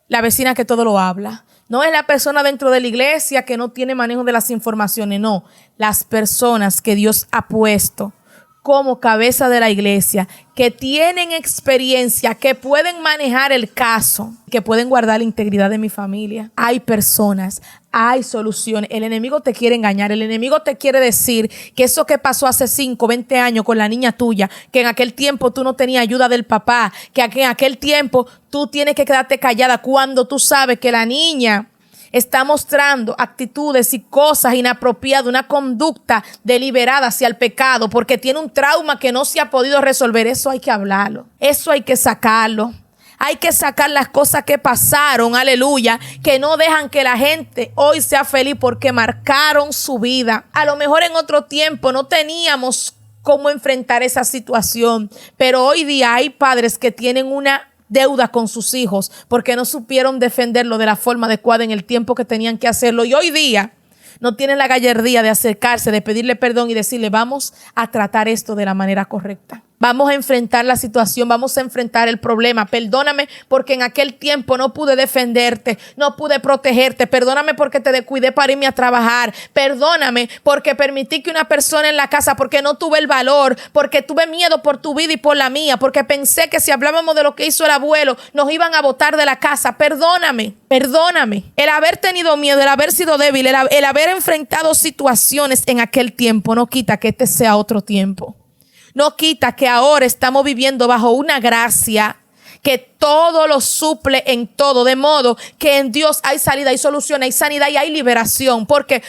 la vecina que todo lo habla. No es la persona dentro de la iglesia que no tiene manejo de las informaciones. No, las personas que Dios ha puesto como cabeza de la iglesia, que tienen experiencia, que pueden manejar el caso, que pueden guardar la integridad de mi familia. Hay personas, hay soluciones. El enemigo te quiere engañar. El enemigo te quiere decir que eso que pasó hace 5, 20 años con la niña tuya, que en aquel tiempo tú no tenías ayuda del papá, que en aquel tiempo tú tienes que quedarte callada cuando tú sabes que la niña está mostrando actitudes y cosas inapropiadas, una conducta deliberada hacia el pecado, porque tiene un trauma que no se ha podido resolver, eso hay que hablarlo, eso hay que sacarlo. Hay que sacar las cosas que pasaron, aleluya, que no dejan que la gente hoy sea feliz porque marcaron su vida. A lo mejor en otro tiempo no teníamos cómo enfrentar esa situación, pero hoy día hay padres que tienen una deuda con sus hijos porque no supieron defenderlo de la forma adecuada en el tiempo que tenían que hacerlo, y hoy día no tienen la gallardía de acercarse, de pedirle perdón y decirle: vamos a tratar esto de la manera correcta. Vamos a enfrentar la situación, vamos a enfrentar el problema. Perdóname porque en aquel tiempo no pude defenderte, no pude protegerte. Perdóname porque te descuidé para irme a trabajar. Perdóname porque permití que una persona en la casa, porque no tuve el valor, porque tuve miedo por tu vida y por la mía, porque pensé que si hablábamos de lo que hizo el abuelo nos iban a botar de la casa. Perdóname, perdóname. El haber tenido miedo, el haber sido débil, el haber enfrentado situaciones en aquel tiempo no quita que este sea otro tiempo. No quita que ahora estamos viviendo bajo una gracia que todo lo suple en todo, de modo que en Dios hay salida, hay solución, hay sanidad y hay liberación. Porque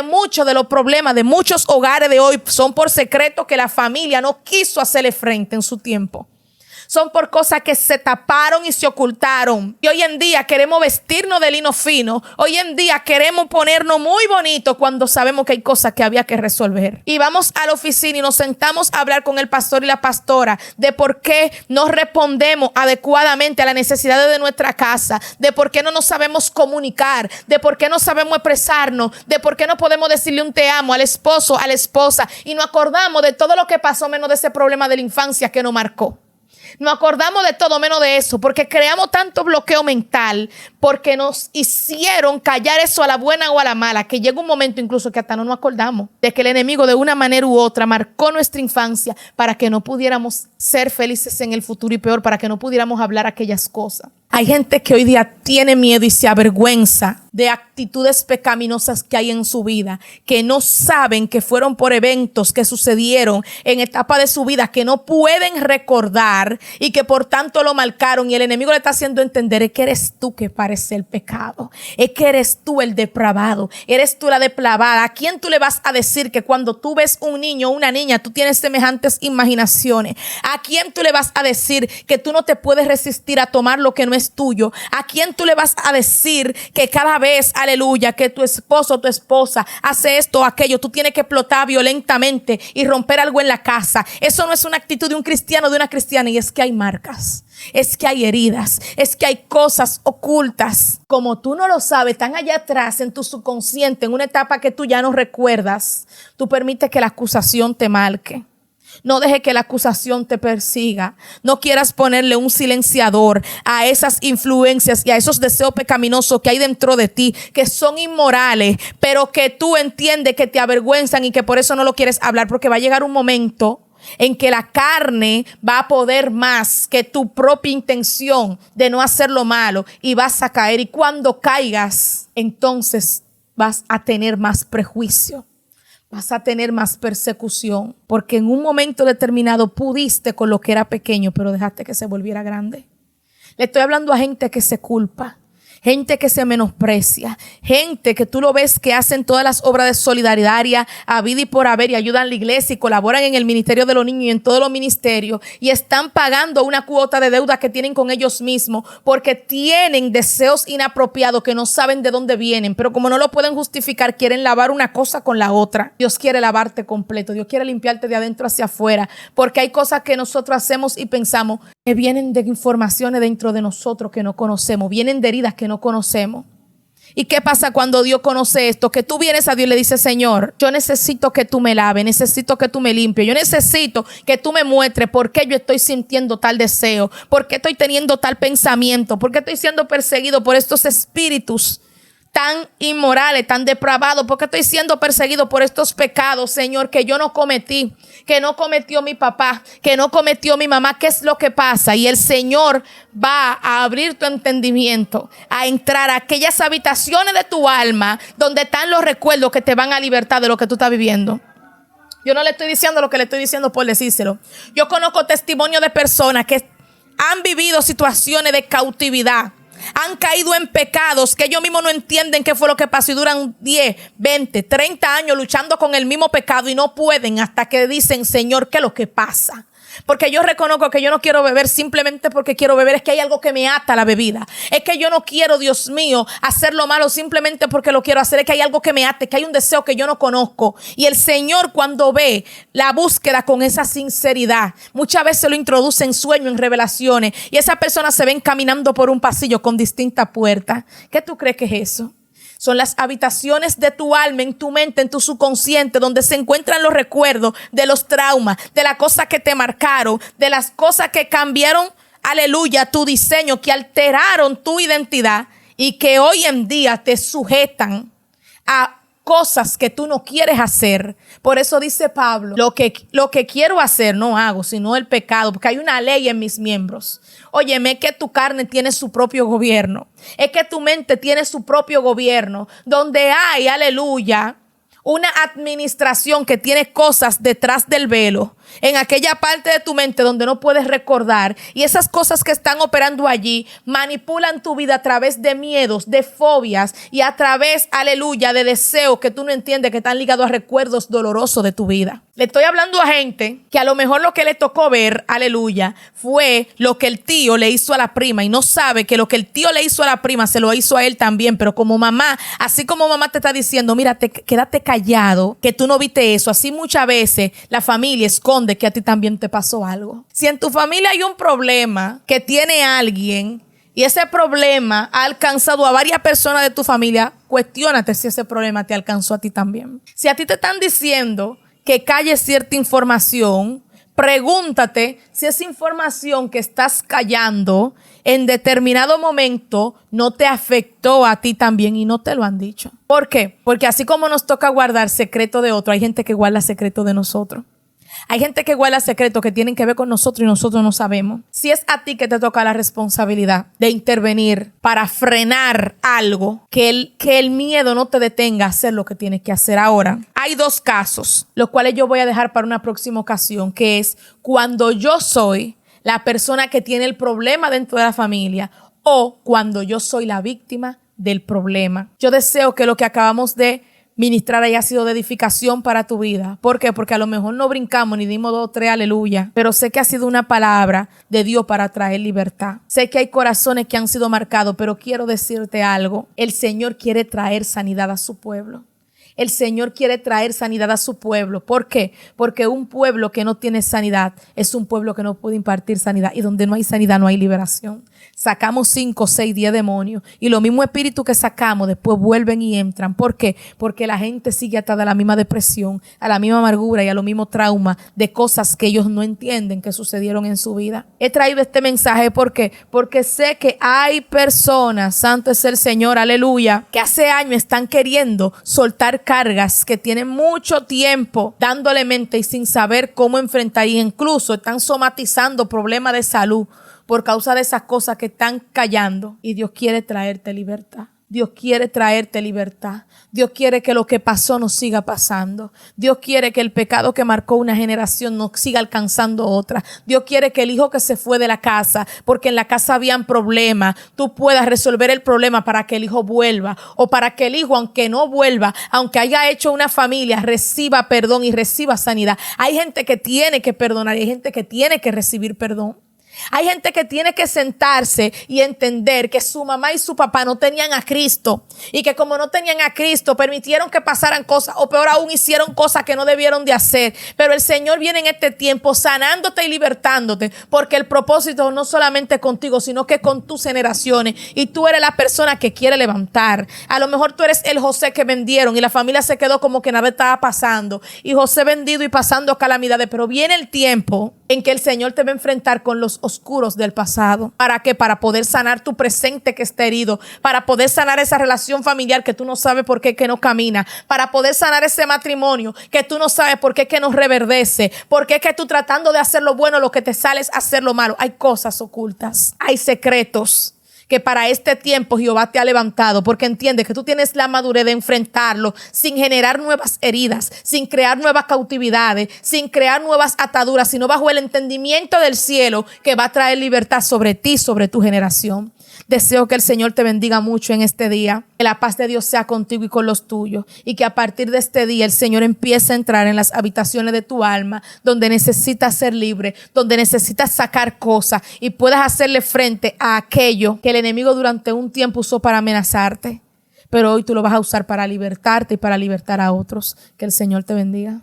muchos de los problemas de muchos hogares de hoy son por secretos que la familia no quiso hacerle frente en su tiempo. Son por cosas que se taparon y se ocultaron. Y hoy en día queremos vestirnos de lino fino. Hoy en día queremos ponernos muy bonitos cuando sabemos que hay cosas que había que resolver. Y vamos a la oficina y nos sentamos a hablar con el pastor y la pastora de por qué no respondemos adecuadamente a las necesidades de nuestra casa, de por qué no nos sabemos comunicar, de por qué no sabemos expresarnos, de por qué no podemos decirle un te amo al esposo, a la esposa, y nos acordamos de todo lo que pasó menos de ese problema de la infancia que nos marcó. Nos acordamos de todo menos de eso, porque creamos tanto bloqueo mental, porque nos hicieron callar eso a la buena o a la mala, que llega un momento incluso que hasta no nos acordamos de que el enemigo de una manera u otra marcó nuestra infancia para que no pudiéramos ser felices en el futuro, y peor, para que no pudiéramos hablar aquellas cosas. Hay gente que hoy día tiene miedo y se avergüenza de actitudes pecaminosas que hay en su vida, que no saben que fueron por eventos que sucedieron en etapa de su vida que no pueden recordar y que por tanto lo marcaron, y el enemigo le está haciendo entender: es que eres tú que parece el pecado, es que eres tú el depravado, eres tú la depravada. ¿A quién tú le vas a decir que cuando tú ves un niño o una niña tú tienes semejantes imaginaciones? ¿A quién tú le vas a decir que tú no te puedes resistir a tomar lo que no es tuyo? ¿A quién tú le vas a decir que cada vez, aleluya, que tu esposo o tu esposa hace esto o aquello, tú tienes que explotar violentamente y romper algo en la casa? Eso no es una actitud de un cristiano, de una cristiana. Y es que hay marcas, es que hay heridas, es que hay cosas ocultas. Como tú no lo sabes, están allá atrás en tu subconsciente, en una etapa que tú ya no recuerdas. Tú permites que la acusación te marque. No deje que la acusación te persiga. No quieras ponerle un silenciador a esas influencias y a esos deseos pecaminosos que hay dentro de ti, que son inmorales, pero que tú entiendes que te avergüenzan y que por eso no lo quieres hablar, porque va a llegar un momento en que la carne va a poder más que tu propia intención de no hacer lo malo, y vas a caer. Y cuando caigas, entonces vas a tener más prejuicio. Vas a tener más persecución, porque en un momento determinado pudiste con lo que era pequeño, pero dejaste que se volviera grande. Le estoy hablando a gente que se culpa, gente que se menosprecia, gente que tú lo ves que hacen todas las obras de solidaridad a vida y por haber, y ayudan a la iglesia y colaboran en el ministerio de los niños y en todos los ministerios, y están pagando una cuota de deuda que tienen con ellos mismos porque tienen deseos inapropiados que no saben de dónde vienen, pero como no lo pueden justificar, quieren lavar una cosa con la otra. Dios quiere lavarte completo, Dios quiere limpiarte de adentro hacia afuera, porque hay cosas que nosotros hacemos y pensamos que vienen de informaciones dentro de nosotros que no conocemos, vienen de heridas que no conocemos. ¿Y qué pasa cuando Dios conoce esto? Que tú vienes a Dios y le dices: Señor, yo necesito que tú me laves, necesito que tú me limpies, yo necesito que tú me muestres por qué yo estoy sintiendo tal deseo, por qué estoy teniendo tal pensamiento, por qué estoy siendo perseguido por estos espíritus tan inmorales, tan depravados, porque estoy siendo perseguido por estos pecados, Señor, que yo no cometí, que no cometió mi papá, que no cometió mi mamá. ¿Qué es lo que pasa? Y el Señor va a abrir tu entendimiento, a entrar a aquellas habitaciones de tu alma donde están los recuerdos que te van a libertar de lo que tú estás viviendo. Yo no le estoy diciendo lo que le estoy diciendo por decírselo. Yo conozco testimonio de personas que han vivido situaciones de cautividad, han caído en pecados que ellos mismos no entienden qué fue lo que pasó y duran 10, 20, 30 años luchando con el mismo pecado y no pueden hasta que dicen, Señor, ¿qué es lo que pasa? Porque yo reconozco que yo no quiero beber simplemente porque quiero beber. Es que hay algo que me ata a la bebida. Es que yo no quiero, Dios mío, hacer lo malo simplemente porque lo quiero hacer. Es que hay algo que me ate, que hay un deseo que yo no conozco. Y el Señor, cuando ve la búsqueda con esa sinceridad, muchas veces lo introduce en sueños, en revelaciones. Y esas personas se ven caminando por un pasillo con distintas puertas. ¿Qué tú crees que es eso? Son las habitaciones de tu alma, en tu mente, en tu subconsciente, donde se encuentran los recuerdos de los traumas, de las cosas que te marcaron, de las cosas que cambiaron, aleluya, tu diseño, que alteraron tu identidad y que hoy en día te sujetan a cosas que tú no quieres hacer. Por eso dice Pablo, lo que quiero hacer no hago, sino el pecado, porque hay una ley en mis miembros. Óyeme, es que tu carne tiene su propio gobierno. Es que tu mente tiene su propio gobierno, donde hay, aleluya, una administración que tiene cosas detrás del velo, en aquella parte de tu mente donde no puedes recordar, y esas cosas que están operando allí manipulan tu vida a través de miedos, de fobias y a través, aleluya, de deseos que tú no entiendes, que están ligados a recuerdos dolorosos de tu vida. Le estoy hablando a gente que a lo mejor lo que le tocó ver, aleluya, fue lo que el tío le hizo a la prima y no sabe que lo que el tío le hizo a la prima se lo hizo a él también. Pero como mamá, así como mamá te está diciendo, mira, quédate callado, que tú no viste eso, así muchas veces la familia esconde que a ti también te pasó algo. Si en tu familia hay un problema que tiene alguien y ese problema ha alcanzado a varias personas de tu familia, cuestiónate si ese problema te alcanzó a ti también. Si a ti te están diciendo que calles cierta información, pregúntate si esa información que estás callando en determinado momento no te afectó a ti también y no te lo han dicho. ¿Por qué? Porque así como nos toca guardar secreto de otro, hay gente que guarda secreto de nosotros. Hay gente que guarda secretos que tienen que ver con nosotros y nosotros no sabemos. Si es a ti que te toca la responsabilidad de intervenir para frenar algo, que el miedo no te detenga a hacer lo que tienes que hacer ahora. Hay dos casos, los cuales yo voy a dejar para una próxima ocasión, que es cuando yo soy la persona que tiene el problema dentro de la familia o cuando yo soy la víctima del problema. Yo deseo que lo que acabamos de ministrar haya sido de edificación para tu vida. ¿Por qué? Porque a lo mejor no brincamos ni dimos 2 o 3 aleluya, pero sé que ha sido una palabra de Dios para traer libertad. Sé que hay corazones que han sido marcados, pero quiero decirte algo. El Señor quiere traer sanidad a su pueblo. El Señor quiere traer sanidad a su pueblo. ¿Por qué? Porque un pueblo que no tiene sanidad es un pueblo que no puede impartir sanidad. Y donde no hay sanidad no hay liberación. Sacamos 5, 6, 10 demonios. Y los mismos espíritus que sacamos después vuelven y entran. ¿Por qué? Porque la gente sigue atada a la misma depresión, a la misma amargura y a los mismos traumas de cosas que ellos no entienden que sucedieron en su vida. He traído este mensaje porque sé que hay personas, santo es el Señor, aleluya, que hace años están queriendo soltar cargas que tienen mucho tiempo dándole mente y sin saber cómo enfrentar, y incluso están somatizando problemas de salud por causa de esas cosas que están callando. Y Dios quiere traerte libertad. Dios quiere traerte libertad. Dios quiere que lo que pasó no siga pasando. Dios quiere que el pecado que marcó una generación no siga alcanzando otra. Dios quiere que el hijo que se fue de la casa, porque en la casa habían problemas, tú puedas resolver el problema para que el hijo vuelva, o para que el hijo, aunque no vuelva, aunque haya hecho una familia, reciba perdón y reciba sanidad. Hay gente que tiene que perdonar y hay gente que tiene que recibir perdón. Hay gente que tiene que sentarse y entender que su mamá y su papá no tenían a Cristo, y que como no tenían a Cristo permitieron que pasaran cosas, o peor aún hicieron cosas que no debieron de hacer. Pero el Señor viene en este tiempo sanándote y libertándote, porque el propósito no solamente contigo, sino que con tus generaciones, y tú eres la persona que quiere levantar. A lo mejor tú eres el José que vendieron y la familia se quedó como que nada estaba pasando, y José vendido y pasando calamidades, pero viene el tiempo en que el Señor te va a enfrentar con los oscuros del pasado. ¿Para qué? Para poder sanar tu presente que está herido, para poder sanar esa relación familiar que tú no sabes por qué que no camina, para poder sanar ese matrimonio que tú no sabes por qué que no reverdece, por qué que tú tratando de hacer lo bueno, lo que te sale es hacer lo malo. Hay cosas ocultas, hay secretos que para este tiempo Jehová te ha levantado, porque entiende que tú tienes la madurez de enfrentarlo sin generar nuevas heridas, sin crear nuevas cautividades, sin crear nuevas ataduras, sino bajo el entendimiento del cielo que va a traer libertad sobre ti, sobre tu generación. Deseo que el Señor te bendiga mucho en este día, que la paz de Dios sea contigo y con los tuyos, y que a partir de este día el Señor empiece a entrar en las habitaciones de tu alma, donde necesitas ser libre, donde necesitas sacar cosas y puedas hacerle frente a aquello que el enemigo durante un tiempo usó para amenazarte, pero hoy tú lo vas a usar para libertarte y para libertar a otros. Que el Señor te bendiga.